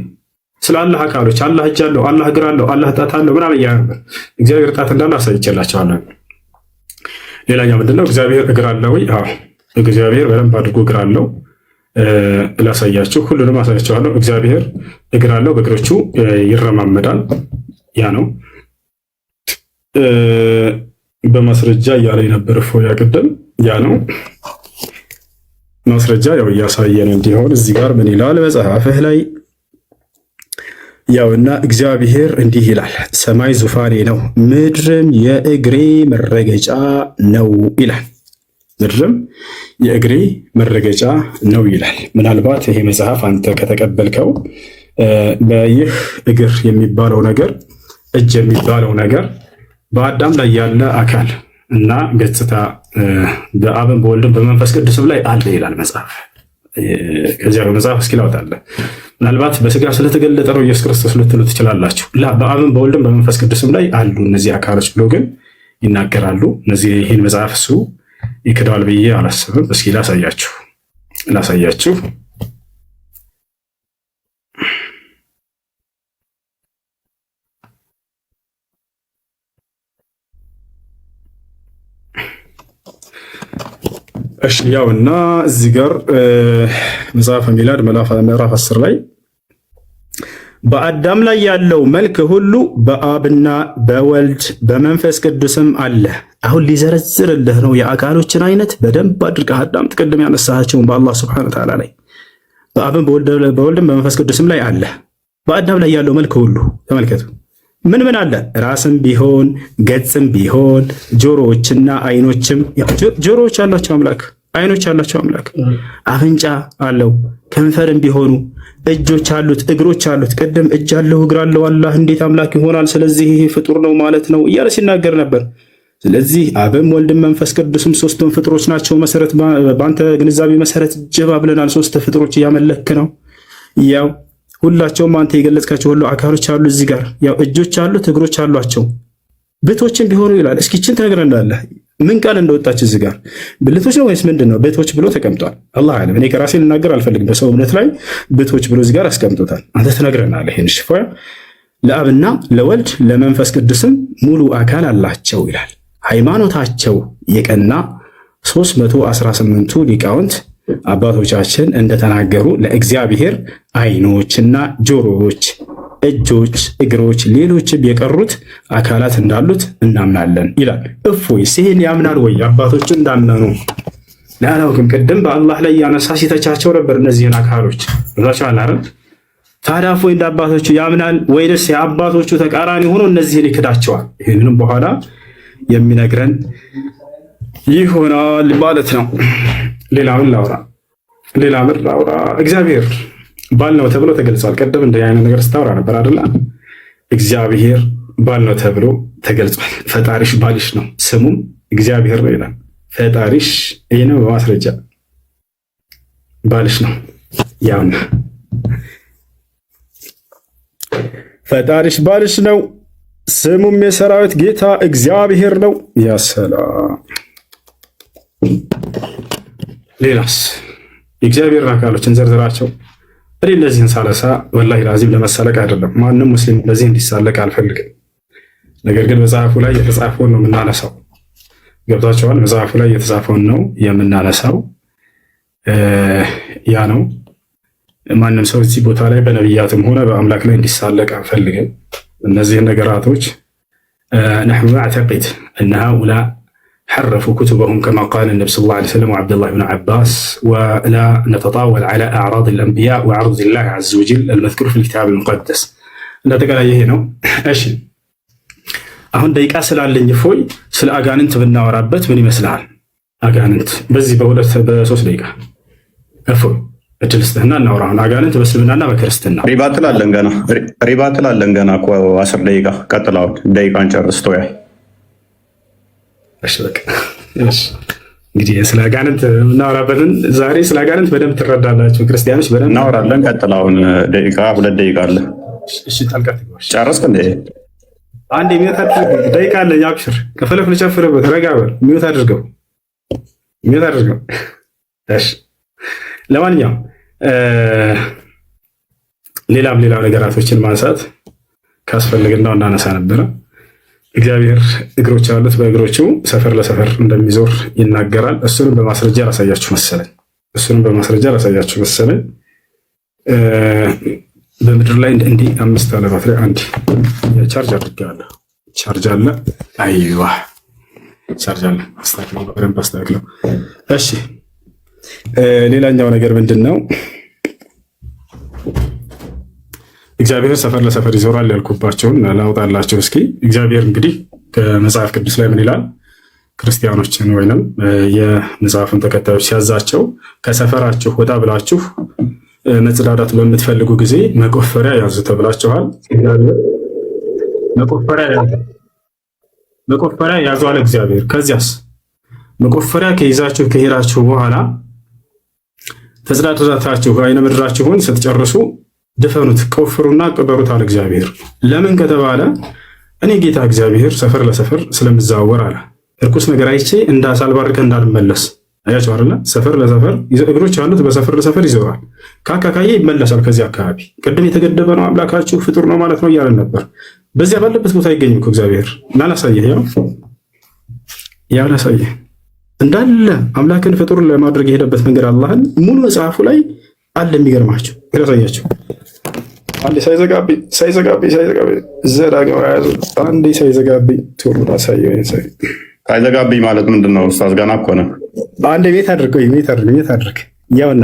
ስለ አላህ አካሎች አላህ እጅ አለው፣ አላህ እግር አለው፣ አላህ ጣት አለው ምናምን እያለ ነበር። እግዚአብሔር ጣት እንዳለው አሳይቼላችኋለሁ። ሌላኛው ምንድነው? እግዚአብሔር እግር አለው ወይ? አዎ እግዚአብሔር በደንብ አድርጎ እግር አለው። ላሳያችሁ፣ ሁሉንም አሳያችኋለሁ። እግዚአብሔር እግር አለው፣ በእግሮቹ ይረማመዳል። ያ ነው በማስረጃ እያለ የነበረ ፎያ ቅድም ያ ነው ማስረጃ ያው እያሳየን እንዲሆን እዚህ ጋር ምን ይላል መጽሐፍህ ላይ ያውና እግዚአብሔር እንዲህ ይላል፣ ሰማይ ዙፋኔ ነው፣ ምድርም የእግሬ መረገጫ ነው ይላል። ምድርም የእግሬ መረገጫ ነው ይላል። ምናልባት ይሄ መጽሐፍ አንተ ከተቀበልከው ይህ እግር የሚባለው ነገር እጅ የሚባለው ነገር በአዳም ላይ ያለ አካል እና ገጽታ በአብን በወልድም በመንፈስ ቅዱስም ላይ አለ ይላል መጽሐፍ። ከዚያ በመጽሐፍ እስኪ ላውጣለህ። ምናልባት በስጋ ስለተገለጠ ነው ኢየሱስ ክርስቶስ ልትሉ ትችላላችሁ። በአብን በወልድም በመንፈስ ቅዱስም ላይ አሉ እነዚህ አካሎች ብሎ ግን ይናገራሉ። እነዚህ ይህን መጽሐፍ እሱ ይክዳል ብዬ አላስብም። እስኪ ላሳያችሁ። እሺ ያውና እዚህ ጋር መጽሐፈ ሚላድ ምዕራፍ 10 ላይ በአዳም ላይ ያለው መልክ ሁሉ በአብና በወልድ በመንፈስ ቅዱስም አለ። አሁን ሊዘረዝርልህ ነው የአካሎችን አይነት በደንብ አድርገህ አዳምጥ። ቅድም ያነሳቸውን በአላህ ስብሐነ ወተዓላ ላይ በአብን በወልድም በመንፈስ ቅዱስም ላይ አለ። በአዳም ላይ ያለው መልክ ሁሉ ተመልከቱ። ምን ምን አለ? ራስም ቢሆን ገጽም ቢሆን ጆሮዎችና አይኖችም። ጆሮዎች አላቸው አምላክ፣ አይኖች አላቸው አምላክ፣ አፍንጫ አለው፣ ከንፈርም ቢሆኑ እጆች አሉት፣ እግሮች አሉት። ቅድም እጅ አለው እግር አለው አላህ እንዴት አምላክ ይሆናል? ስለዚህ ይሄ ፍጡር ነው ማለት ነው እያለ ሲናገር ነበር። ስለዚህ አብም ወልድም መንፈስ ቅዱስም ሶስቱም ፍጡሮች ናቸው። መሰረት በአንተ ግንዛቤ መሰረት ጀባ ብለናል። ሶስት ፍጡሮች እያመለክ ነው። ያው ሁላቸውም አንተ የገለጽካቸው ሁሉ አካሎች አሉ። እዚህ ጋር ያው እጆች አሉት እግሮች አሏቸው፣ ቤቶችን ቢሆኑ ይላል። እስኪ ችን ትነግረናለህ? ምን ቃል እንደወጣች እዚህ ጋር ብልቶች ነው ወይስ ምንድን ነው? ቤቶች ብሎ ተቀምጧል። አላህ አለም። እኔ ከራሴ ልናገር አልፈልግም። በሰው እምነት ላይ ቤቶች ብሎ እዚህ ጋር አስቀምጦታል። አንተ ትነግረናለህ ይህን ሽፎ። ለአብና ለወልድ ለመንፈስ ቅዱስም ሙሉ አካል አላቸው ይላል። ሃይማኖታቸው የቀና 318ቱ ሊቃውንት አባቶቻችን እንደተናገሩ ለእግዚአብሔር አይኖችና ጆሮዎች፣ እጆች፣ እግሮች፣ ሌሎችም የቀሩት አካላት እንዳሉት እናምናለን ይላል። እፎይስ ይህን ያምናል ወይ? አባቶቹ እንዳመኑ ላላውቅም። ቅድም በአላህ ላይ ያነሳ ሲተቻቸው ነበር እነዚህን አካሎች ብላችኋል አይደል? ታዲያ እፎይ እንደ አባቶቹ ያምናል ወይንስ የአባቶቹ ተቃራኒ ሆኖ እነዚህን ይክዳቸዋል? ይህንንም በኋላ የሚነግረን ይሆናል ማለት ነው። ሌላ ምን ላውራ? እግዚአብሔር ባል ነው ተብሎ ተገልጿል። ቀደም እንደ አይነት ነገር ስታወራ ነበር አይደል? እግዚአብሔር ባል ነው ተብሎ ተገልጿል። ፈጣሪሽ ባልሽ ነው፣ ስሙም እግዚአብሔር ነው ይላል። ፈጣሪሽ ይህ ነው በማስረጃ ባልሽ ነው። ያውና ፈጣሪሽ ባልሽ ነው፣ ስሙም የሰራዊት ጌታ እግዚአብሔር ነው። ያ ሰላም። ሌላስ የእግዚአብሔር አካሎችን ዘርዝራቸው። እኔ እነዚህን ሳለሳ ወላሂ ላዚም ለመሳለቅ አይደለም። ማንም ሙስሊም በዚህ እንዲሳለቅ አልፈልግም። ነገር ግን መጽሐፉ ላይ የተጻፈውን ነው የምናነሳው። ገብቷቸዋል? መጽሐፉ ላይ የተጻፈውን ነው የምናነሳው። ያ ነው። ማንም ሰው እዚህ ቦታ ላይ በነቢያትም ሆነ በአምላክ ላይ እንዲሳለቅ አንፈልግም። እነዚህን ነገራቶች ነሕኑ ነዕተቂድ እነ ሃኡላ حرفوا كتبهم كما قال النبي صلى الله عليه وسلم وعبد الله بن عباس، ولا نتطاول على أعراض الأنبياء وعرض الله عز وجل المذكور في الكتاب المقدس. لا تقال أيه ነው። እሺ አሁን ደቂቃ ስላለኝ እፎይ ስለ አጋንንት ብናወራበት ምን ይመስልሃል? አጋንንት በ3 ደቂቃ እፎይ እድል ስትህና እናውራ። አሁን አጋንንት በእስልምናና በክርስትና ሪባትል አለን ገና እኮ 10 ደቂቃ ቀጥላው ደቂቃን ጨርስ ተወያይ። እሺ በቃ እሺ። እንግዲህ ስለ አጋንንት እናወራበትን ዛሬ ስለ አጋንንት በደንብ ትረዳላችሁ ክርስቲያኖች፣ በደንብ እናወራለን። ቀጥላውን ደቂቃ 2 ደቂቃ አለ። እሺ ጠልቀት ይወሽ ጨረስክ እንዴ? አንድ ሚዩት አድርገው። ደቂቃ አለ። ያብሽር ከፈለክ ልጨፍርበት። ረጋ በል። ሚዩት አድርገው። እሺ ለማንኛውም ሌላም ነገራቶችን ማንሳት ካስፈልግና እናነሳ ነበረ። እግዚአብሔር እግሮች አሉት፣ በእግሮቹ ሰፈር ለሰፈር እንደሚዞር ይናገራል። እሱንም በማስረጃ ያሳያችሁ መሰለኝ። እሱንም በማስረጃ ላሳያችሁ መሰለኝ። በምድር ላይ እንዲህ 5 አለ ባትሪ አንድ ቻርጅ አድርጌዋለሁ። ቻርጅ አለ። አይዋ ቻርጅ አለ። አስተካክለው፣ በደንብ አስተካክለው። እሺ ሌላኛው ነገር ምንድን ነው? እግዚአብሔር ሰፈር ለሰፈር ይዞራል ያልኩባቸውን ላውጣላቸው እስኪ። እግዚአብሔር እንግዲህ ከመጽሐፍ ቅዱስ ላይ ምን ይላል? ክርስቲያኖችን ወይንም የመጽሐፉን ተከታዮች ሲያዛቸው ከሰፈራችሁ ወጣ ብላችሁ መጽዳዳት በምትፈልጉ ጊዜ መቆፈሪያ ያዙ ተብላችኋል። መቆፈሪያ ያዙ አለ እግዚአብሔር። ከዚያስ መቆፈሪያ ከይዛችሁ ከሄዳችሁ በኋላ ተጽዳዳታችሁ አይነ ምድራችሁን ስትጨርሱ ድፈኑት፣ ቆፍሩና ቅበሩት አለ እግዚአብሔር። ለምን ከተባለ እኔ ጌታ እግዚአብሔር ሰፈር ለሰፈር ስለምዛወር አለ። እርኩስ ነገር አይቼ እንዳሳልባርከ እንዳልመለስ። አያችሁ አይደለ? ሰፈር ለሰፈር እግሮች ያሉት በሰፈር ለሰፈር ይዞራል። ካካካዬ ይመለሳል ከዚህ አካባቢ። ቅድም የተገደበ ነው አምላካችሁ ፍጡር ነው ማለት ነው እያለን ነበር። በዚያ ባለበት ቦታ አይገኝም እኮ እግዚአብሔር። እና ላሳየህ፣ ያው ላሳየህ እንዳለ አምላክን ፍጡር ለማድረግ የሄደበት መንገድ አላህን ሙሉ መጽሐፉ ላይ አለ። የሚገርማቸው ላሳያቸው። አንዴ ሳይዘጋብኝ ዘዳግም ያዙ። አንዴ ሳይዘጋብኝ ቶሎ ላሳየው። ሳይዘጋብኝ ማለት ምንድን ነው? ኡስታዝ ገና እኮ ነው። አንዴ ቤት አድርግ ያውና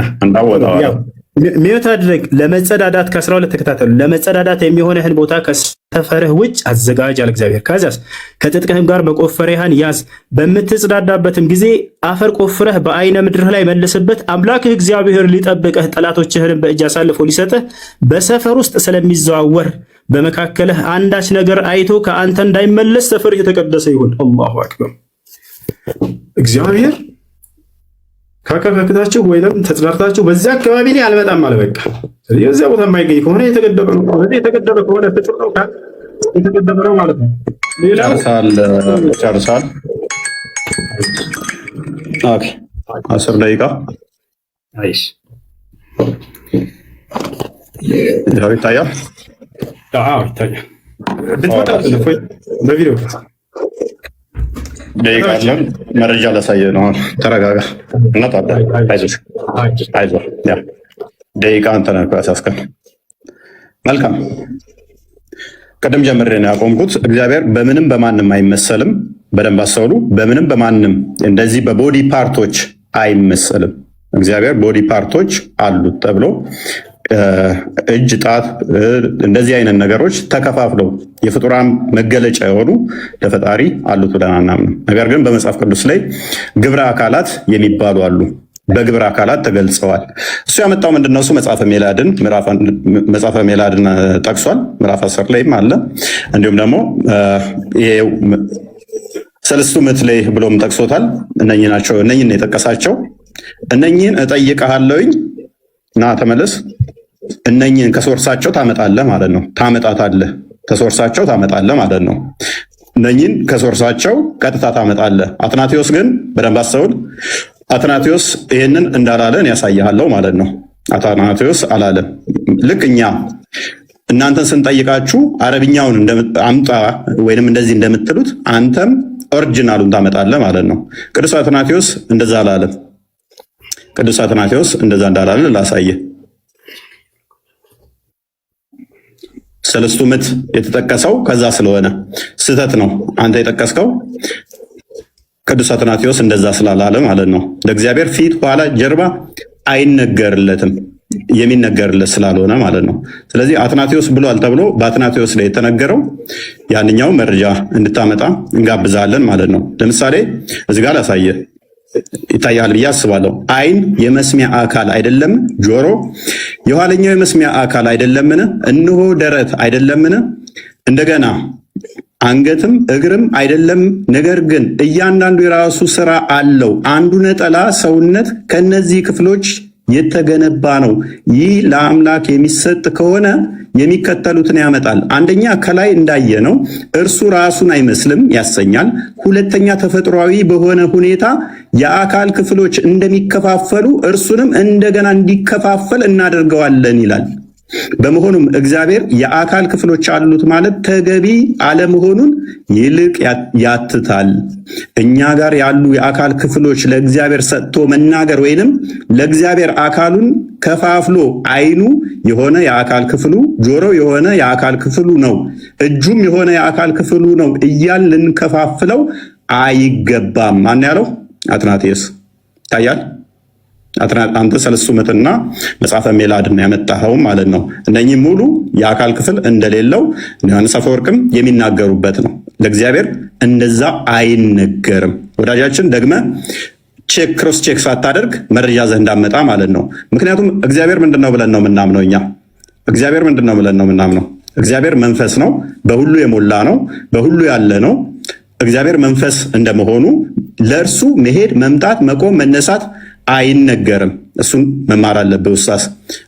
ሚዩት አድርግ። ለመጸዳዳት ከ12 ተከታተሉ። ለመጸዳዳት የሚሆንህን ቦታ ከሰፈርህ ውጭ አዘጋጅ አለ እግዚአብሔር። ከዚያስ ከትጥቅህም ጋር መቆፈሪያህን ያዝ። በምትጸዳዳበትም ጊዜ አፈር ቆፍረህ በአይነ ምድርህ ላይ መልስበት። አምላክህ እግዚአብሔር ሊጠብቅህ ጠላቶችህንም በእጅ አሳልፎ ሊሰጥህ በሰፈር ውስጥ ስለሚዘዋወር በመካከልህ አንዳች ነገር አይቶ ከአንተ እንዳይመለስ ሰፈርህ የተቀደሰ ይሁን። አላሁ አክበር። እግዚአብሔር ካካካክታችሁ ወይም ተጽዳርታችሁ በዚያ አካባቢ ላይ አልመጣም አለ። በቃ ስለዚህ እዚያ ቦታ የማይገኝ ከሆነ የተገደበ ነው። ስለዚህ የተገደበ ከሆነ ፍጡር ነው የተገደበ ነው ማለት ነው። ጨርሳል። ኦኬ 10 ደቂቃ አይሽ ይታያል። ይታያል። ብትመጣ በቪዲዮ ደቂቃ አለን። መረጃ ላሳየ ነው። ተረጋጋ እና አይዞህ። ደቂቃ አንተ ነህ ያሳስከን። መልካም። ቅድም ጀምሬ ነው ያቆምኩት። እግዚአብሔር በምንም በማንም አይመሰልም። በደንብ አስተውሉ። በምንም በማንም እንደዚህ በቦዲ ፓርቶች አይመሰልም። እግዚአብሔር ቦዲ ፓርቶች አሉት ተብሎ እጅ፣ ጣት፣ እንደዚህ አይነት ነገሮች ተከፋፍለው የፍጡራን መገለጫ የሆኑ ለፈጣሪ አሉት ብለን አናምንም። ነገር ግን በመጽሐፍ ቅዱስ ላይ ግብረ አካላት የሚባሉ አሉ። በግብረ አካላት ተገልጸዋል። እሱ ያመጣው ምንድነው? እሱ መጽሐፈ ሜላድን ጠቅሷል። ምዕራፍ 10 ላይም አለ። እንዲሁም ደግሞ ሰለስቱ ምዕት ላይ ብሎም ጠቅሶታል። እነኝን ነው የጠቀሳቸው። እነኝን እጠይቅሃለሁኝ ና ተመለስ። እነኝን ከሶርሳቸው ታመጣለህ ማለት ነው። ታመጣታለህ፣ ከሶርሳቸው ታመጣለህ ማለት ነው። እነኝን ከሶርሳቸው ቀጥታ ታመጣለህ። አትናቴዎስ ግን በደንብ አስተውል። አትናቴዎስ ይህንን እንዳላለን ያሳይሃለሁ ማለት ነው። አትናቴዎስ አላለም። ልክ እኛ እናንተን ስንጠይቃችሁ አረብኛውን አምጣ ወይንም እንደዚህ እንደምትሉት አንተም ኦሪጂናሉን ታመጣለህ ማለት ነው። ቅዱስ አትናቴዎስ እንደዛ አላለም። ቅዱስ አትናቴዎስ እንደዛ እንዳላለ ላሳየ። ሰለስቱ ምዕት የተጠቀሰው ከዛ ስለሆነ ስህተት ነው አንተ የጠቀስከው። ቅዱስ አትናቴዎስ እንደዛ ስላላለ ማለት ነው። ለእግዚአብሔር ፊት፣ ኋላ፣ ጀርባ አይነገርለትም የሚነገርለት ስላልሆነ ማለት ነው። ስለዚህ አትናቴዎስ ብሏል ተብሎ በአትናቴዎስ ላይ የተነገረው ያንኛው መረጃ እንድታመጣ እንጋብዛለን ማለት ነው። ለምሳሌ እዚህ ጋር ላሳየ ይታያል ብዬ አስባለሁ። አይን የመስሚያ አካል አይደለም? ጆሮ የኋለኛው የመስሚያ አካል አይደለምን? እነሆ ደረት አይደለምን? እንደገና አንገትም እግርም አይደለም? ነገር ግን እያንዳንዱ የራሱ ስራ አለው። አንዱ ነጠላ ሰውነት ከነዚህ ክፍሎች የተገነባ ነው። ይህ ለአምላክ የሚሰጥ ከሆነ የሚከተሉትን ያመጣል። አንደኛ ከላይ እንዳየነው እርሱ ራሱን አይመስልም ያሰኛል። ሁለተኛ ተፈጥሯዊ በሆነ ሁኔታ የአካል ክፍሎች እንደሚከፋፈሉ እርሱንም እንደገና እንዲከፋፈል እናደርገዋለን ይላል። በመሆኑም እግዚአብሔር የአካል ክፍሎች አሉት ማለት ተገቢ አለመሆኑን ይልቅ ያትታል። እኛ ጋር ያሉ የአካል ክፍሎች ለእግዚአብሔር ሰጥቶ መናገር ወይንም ለእግዚአብሔር አካሉን ከፋፍሎ ዓይኑ የሆነ የአካል ክፍሉ፣ ጆሮ የሆነ የአካል ክፍሉ ነው፣ እጁም የሆነ የአካል ክፍሉ ነው እያል ልንከፋፍለው አይገባም። ማን ያለው? አትናቴዎስ። ይታያል። አንተ ሰለስቱ ምዕትና መጽሐፈ ሜላድን ያመጣኸው ማለት ነው። እነኚህ ሙሉ የአካል ክፍል እንደሌለው ዮሐንስ አፈወርቅም የሚናገሩበት ነው። ለእግዚአብሔር እንደዛ አይነገርም። ወዳጃችን ደግመ ክሮስ ቼክ ሳታደርግ መረጃ ዘህ እንዳመጣ ማለት ነው። ምክንያቱም እግዚአብሔር ምንድነው ብለን ነው የምናምነው? እኛ እግዚአብሔር ምንድነው ብለን ነው የምናምነው? እግዚአብሔር መንፈስ ነው፣ በሁሉ የሞላ ነው፣ በሁሉ ያለ ነው። እግዚአብሔር መንፈስ እንደመሆኑ ለእርሱ መሄድ፣ መምጣት፣ መቆም፣ መነሳት አይነገርም። እሱን መማር አለብህ ኡስታዝ።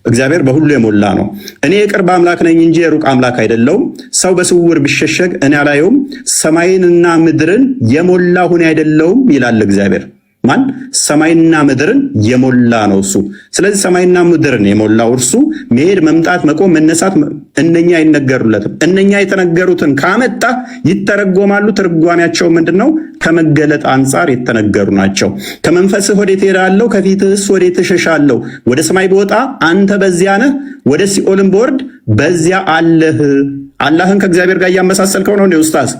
እግዚአብሔር በሁሉ የሞላ ነው። እኔ የቅርብ አምላክ ነኝ እንጂ የሩቅ አምላክ አይደለሁም። ሰው በስውር ቢሸሸግ እኔ አላየውም። ሰማይንና ምድርን የሞላሁ እኔ አይደለሁም ይላል እግዚአብሔር። ማን? ሰማይና ምድርን የሞላ ነው እሱ። ስለዚህ ሰማይና ምድርን የሞላው እርሱ መሄድ፣ መምጣት፣ መቆም፣ መነሳት እነኛ አይነገሩለትም። እነኛ የተነገሩትን ካመጣ ይተረጎማሉ። ትርጓሜያቸው ምንድን ነው? ከመገለጥ አንጻር የተነገሩ ናቸው። ከመንፈስህ ወዴት እሄዳለሁ? ከፊትህስ ወዴት እሸሻለሁ? ወደ ሰማይ ብወጣ አንተ በዚያ ነህ፣ ወደ ሲኦልም ብወርድ በዚያ አለህ። አላህን ከእግዚአብሔር ጋር እያመሳሰልከው ነው እንዴ ኡስታዝ?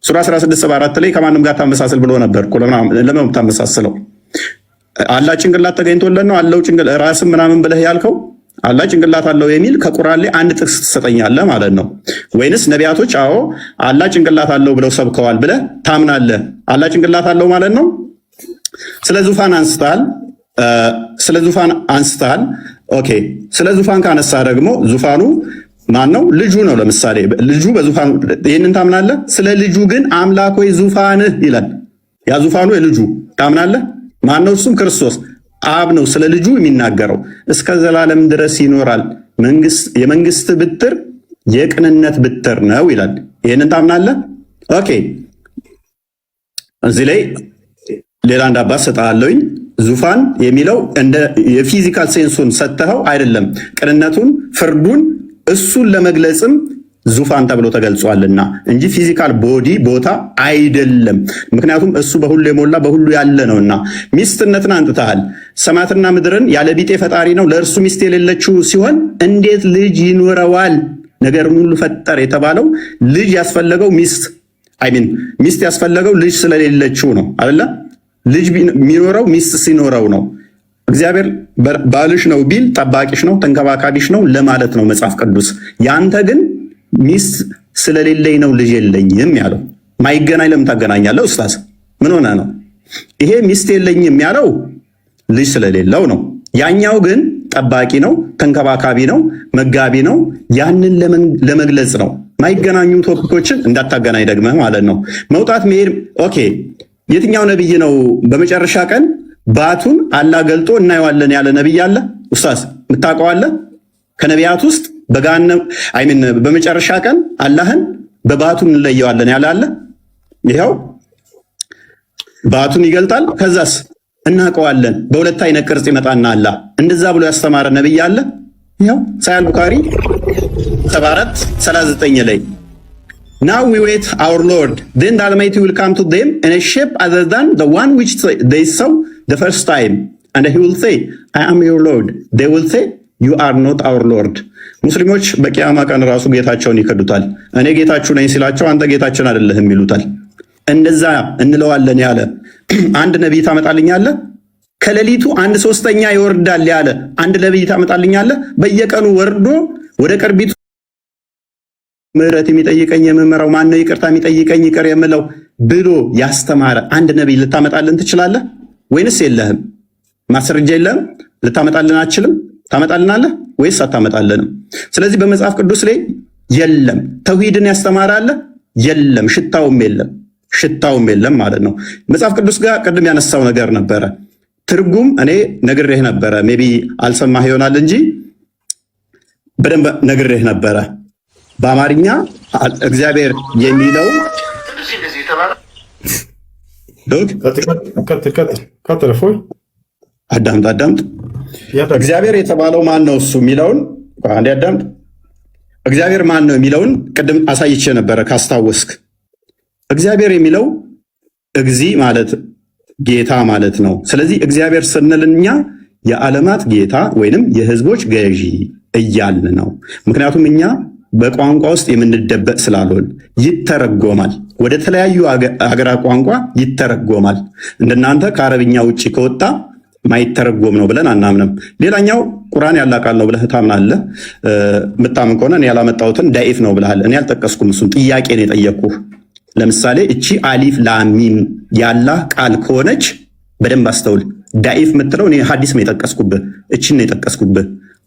ሱራ 16:74 ላይ ከማንም ጋር ታመሳሰል ብሎ ነበር እኮ። ለምን ታመሳስለው? አላህ ጭንቅላት ተገኝቶለት ነው አለው ራስም ምናምን ብለህ ያልከው? አላህ ጭንቅላት አለው የሚል ከቁርአን ላይ አንድ ጥቅስ ትሰጠኛለህ ማለት ነው? ወይንስ ነቢያቶች አዎ አላህ ጭንቅላት አለው ብለው ሰብከዋል ብለህ ታምናለህ? አላህ ጭንቅላት አለው ማለት ነው? ስለ ዙፋን አንስተሃል። ኦኬ፣ ስለ ዙፋን ካነሳ ደግሞ ዙፋኑ ማን ነው? ልጁ ነው። ለምሳሌ ልጁ በዙፋኑ ይህንን ታምናለህ? ስለ ልጁ ግን አምላክ ሆይ ዙፋንህ ይላል። ያ ዙፋኑ የልጁ ታምናለህ? ማን ነው? እሱም ክርስቶስ አብ ነው ስለ ልጁ የሚናገረው። እስከ ዘላለም ድረስ ይኖራል፣ የመንግስት ብትር የቅንነት ብትር ነው ይላል። ይህንን ታምናለህ? ኦኬ፣ እዚህ ላይ ሌላ አንድ አባት ሰጣለኝ። ዙፋን የሚለው እንደ የፊዚካል ሴንሱን ሰጥተኸው አይደለም፣ ቅንነቱን፣ ፍርዱን እሱን ለመግለጽም ዙፋን ተብሎ ተገልጿልና እንጂ ፊዚካል ቦዲ ቦታ አይደለም። ምክንያቱም እሱ በሁሉ የሞላ በሁሉ ያለ ነውና። ሚስትነትን አንጥተሃል። ሰማያትና ምድርን ያለ ቢጤ ፈጣሪ ነው፣ ለእርሱ ሚስት የሌለችው ሲሆን እንዴት ልጅ ይኖረዋል? ነገርን ሁሉ ፈጠር የተባለው ልጅ ያስፈለገው ሚስት ያስፈለገው ልጅ ስለሌለችው ነው አይደለ? ልጅ የሚኖረው ሚስት ሲኖረው ነው። እግዚአብሔር ባልሽ ነው ቢል ጠባቂሽ ነው ተንከባካቢሽ ነው ለማለት ነው መጽሐፍ ቅዱስ። ያንተ ግን ሚስት ስለሌለኝ ነው ልጅ የለኝም ያለው። ማይገናኝ ለምን ታገናኛለህ ኡስታዝ? ምን ሆነ ነው? ይሄ ሚስት የለኝም ያለው ልጅ ስለሌለው ነው። ያኛው ግን ጠባቂ ነው፣ ተንከባካቢ ነው፣ መጋቢ ነው። ያንን ለመግለጽ ነው። ማይገናኙ ቶፒኮችን እንዳታገናኝ ደግመህ ማለት ነው። መውጣት መሄድ ኦኬ። የትኛው ነብይ ነው በመጨረሻ ቀን ባቱን አላህ ገልጦ እናየዋለን ያለ ነብይ አለ ኡስታዝ? የምታውቀዋለህ? ከነቢያት ውስጥ በመጨረሻ ቀን አላህን በባቱን እንለየዋለን ያለ አለ? ይኸው ባቱን ይገልጣል። ከዛስ እናውቀዋለን በሁለት አይነት ቅርጽ ይመጣና አላህ እንደዛ ብሎ ያስተማረ ነብይ አለ? ይኸው ሳሂህ ቡኻሪ 74:39 ላይ Now we wait our Lord, then the Almighty will come to them in a shape other than the one which they saw the first time, and he will say, I am your Lord. They will say, you are not our Lord. ሙስሊሞች በቂያማ ቀን ራሱ ጌታቸውን ይከዱታል። እኔ ጌታችሁ ነኝ ሲላቸው አንተ ጌታችን አይደለህም ይሉታል። እንደዛ እንለዋለን ያለ አንድ ነቢይ ታመጣልኛለህ? ከሌሊቱ 1/3 ይወርዳል ያለ አንድ ነቢይ ታመጣልኛለህ? በየቀኑ ወርዶ ወደ ቅርቢቱ ምህረት የሚጠይቀኝ የምመራው ማን ነው? ይቅርታ የሚጠይቀኝ ይቅር የምለው ብሎ ያስተማረ አንድ ነቢይ ልታመጣልን ትችላለህ ወይንስ የለህም? ማስረጃ የለህም? ልታመጣልን አትችልም? ታመጣልናለህ ወይስ አታመጣልንም? ስለዚህ በመጽሐፍ ቅዱስ ላይ የለም። ተውሂድን ያስተማራለ የለም። ሽታውም የለም ማለት ነው። መጽሐፍ ቅዱስ ጋር ቅድም ያነሳው ነገር ነበረ። ትርጉም እኔ ነግሬህ ነበረ። ሜቢ አልሰማህ ይሆናል እንጂ በደንብ ነግሬህ ነበረ። በአማርኛ እግዚአብሔር የሚለው አዳምጥ። እግዚአብሔር የተባለው ማን ነው? እሱ የሚለውን አንዴ አዳምጥ። እግዚአብሔር ማን ነው የሚለውን ቅድም አሳይቼ ነበረ ካስታወስክ። እግዚአብሔር የሚለው እግዚ ማለት ጌታ ማለት ነው። ስለዚህ እግዚአብሔር ስንል እኛ የዓለማት ጌታ ወይንም የህዝቦች ገዢ እያልን ነው። ምክንያቱም እኛ በቋንቋ ውስጥ የምንደበቅ ስላልሆን ይተረጎማል። ወደ ተለያዩ ሀገራት ቋንቋ ይተረጎማል። እንደናንተ ከአረብኛ ውጭ ከወጣ ማይተረጎም ነው ብለን አናምንም። ሌላኛው ቁርአን ያላ ቃል ነው ብለህ ታምናለህ። ምታምን ከሆነ እኔ ያላመጣሁትን ዳኢፍ ነው ብለሃል። እኔ አልጠቀስኩም። እሱን ጥያቄ ነው የጠየቅኩህ። ለምሳሌ እቺ አሊፍ ላሚም ያላ ቃል ከሆነች በደንብ አስተውል። ዳኢፍ የምትለው እኔ ሐዲስ ነው የጠቀስኩብህ። እቺን ነው የጠቀስኩብህ።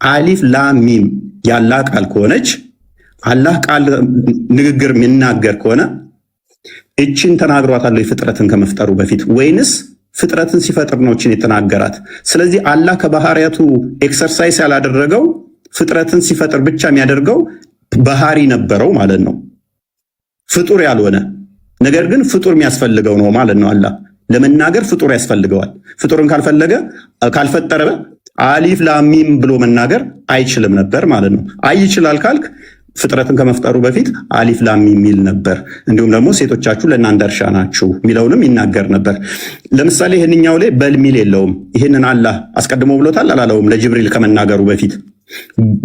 አሊፍ ላሚም ያላ ቃል ከሆነች አላህ ቃል ንግግር የሚናገር ከሆነ እቺን ተናግሯታል ፍጥረትን ከመፍጠሩ በፊት ወይንስ ፍጥረትን ሲፈጥር ነው እቺን የተናገራት? ስለዚህ አላህ ከባህሪያቱ ኤክሰርሳይዝ ያላደረገው ፍጥረትን ሲፈጥር ብቻ የሚያደርገው ባህሪ ነበረው ማለት ነው። ፍጡር ያልሆነ ነገር ግን ፍጡር የሚያስፈልገው ነው ማለት ነው። አላህ ለመናገር ፍጡር ያስፈልገዋል። ፍጡርን ካልፈጠረ አሊፍ ላሚም ብሎ መናገር አይችልም ነበር ማለት ነው። ይችላል ካልክ ፍጥረትን ከመፍጠሩ በፊት አሊፍ ላሚም የሚል ነበር። እንዲሁም ደግሞ ሴቶቻችሁ ለእናንተ እርሻ ናችሁ የሚለውንም ይናገር ነበር። ለምሳሌ ይህንኛው ላይ በል ሚል የለውም። ይህንን አላህ አስቀድሞ ብሎታል አላለውም? ለጅብሪል ከመናገሩ በፊት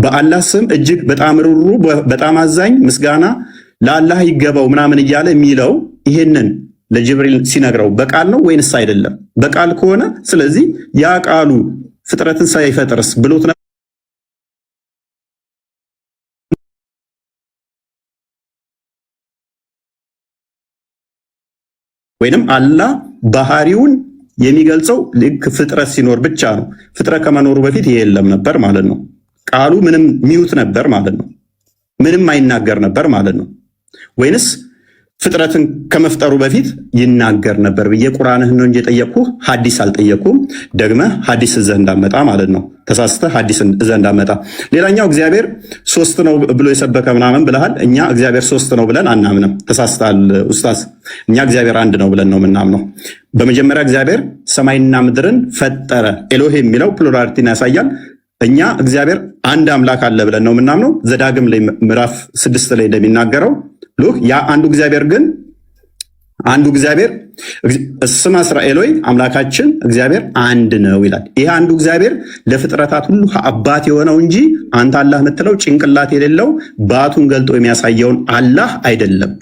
በአላህ ስም እጅግ በጣም ሩሩ በጣም አዛኝ ምስጋና ለአላህ ይገባው ምናምን እያለ የሚለው ይህንን ለጅብሪል ሲነግረው በቃል ነው ወይንስ አይደለም? በቃል ከሆነ ስለዚህ ያ ቃሉ ፍጥረትን ሳይፈጥርስ ብሎት ነበር ወይንም አላህ ባህሪውን የሚገልጸው ልክ ፍጥረት ሲኖር ብቻ ነው። ፍጥረት ከመኖሩ በፊት ይሄ የለም ነበር ማለት ነው። ቃሉ ምንም ሚውት ነበር ማለት ነው። ምንም አይናገር ነበር ማለት ነው። ወይንስ ፍጥረትን ከመፍጠሩ በፊት ይናገር ነበር ብዬ ቁርአንህን ነው እንጂ የጠየቅኩህ ሐዲስ አልጠየቅኩም። ደግመህ ሐዲስ እዘህ እንዳመጣ ማለት ነው። ተሳስተህ ሐዲስ እዘህ እንዳመጣ። ሌላኛው እግዚአብሔር ሶስት ነው ብሎ የሰበከ ምናምን ብለሃል። እኛ እግዚአብሔር ሶስት ነው ብለን አናምንም። ተሳስተሃል ኡስታዝ። እኛ እግዚአብሔር አንድ ነው ብለን ነው የምናምነው። በመጀመሪያ እግዚአብሔር ሰማይና ምድርን ፈጠረ። ኤሎሄ የሚለው ፕሉራሊቲን ያሳያል። እኛ እግዚአብሔር አንድ አምላክ አለ ብለን ነው የምናምነው። ዘዳግም ላይ ምዕራፍ 6 ላይ እንደሚናገረው ሉክ ያ አንዱ እግዚአብሔር እስመ እስራኤል ሆይ አምላካችን እግዚአብሔር አንድ ነው ይላል። ይህ አንዱ እግዚአብሔር ለፍጥረታት ሁሉ አባት የሆነው እንጂ አንተ አላህ የምትለው ጭንቅላት የሌለው ባቱን ገልጦ የሚያሳየውን አላህ አይደለም።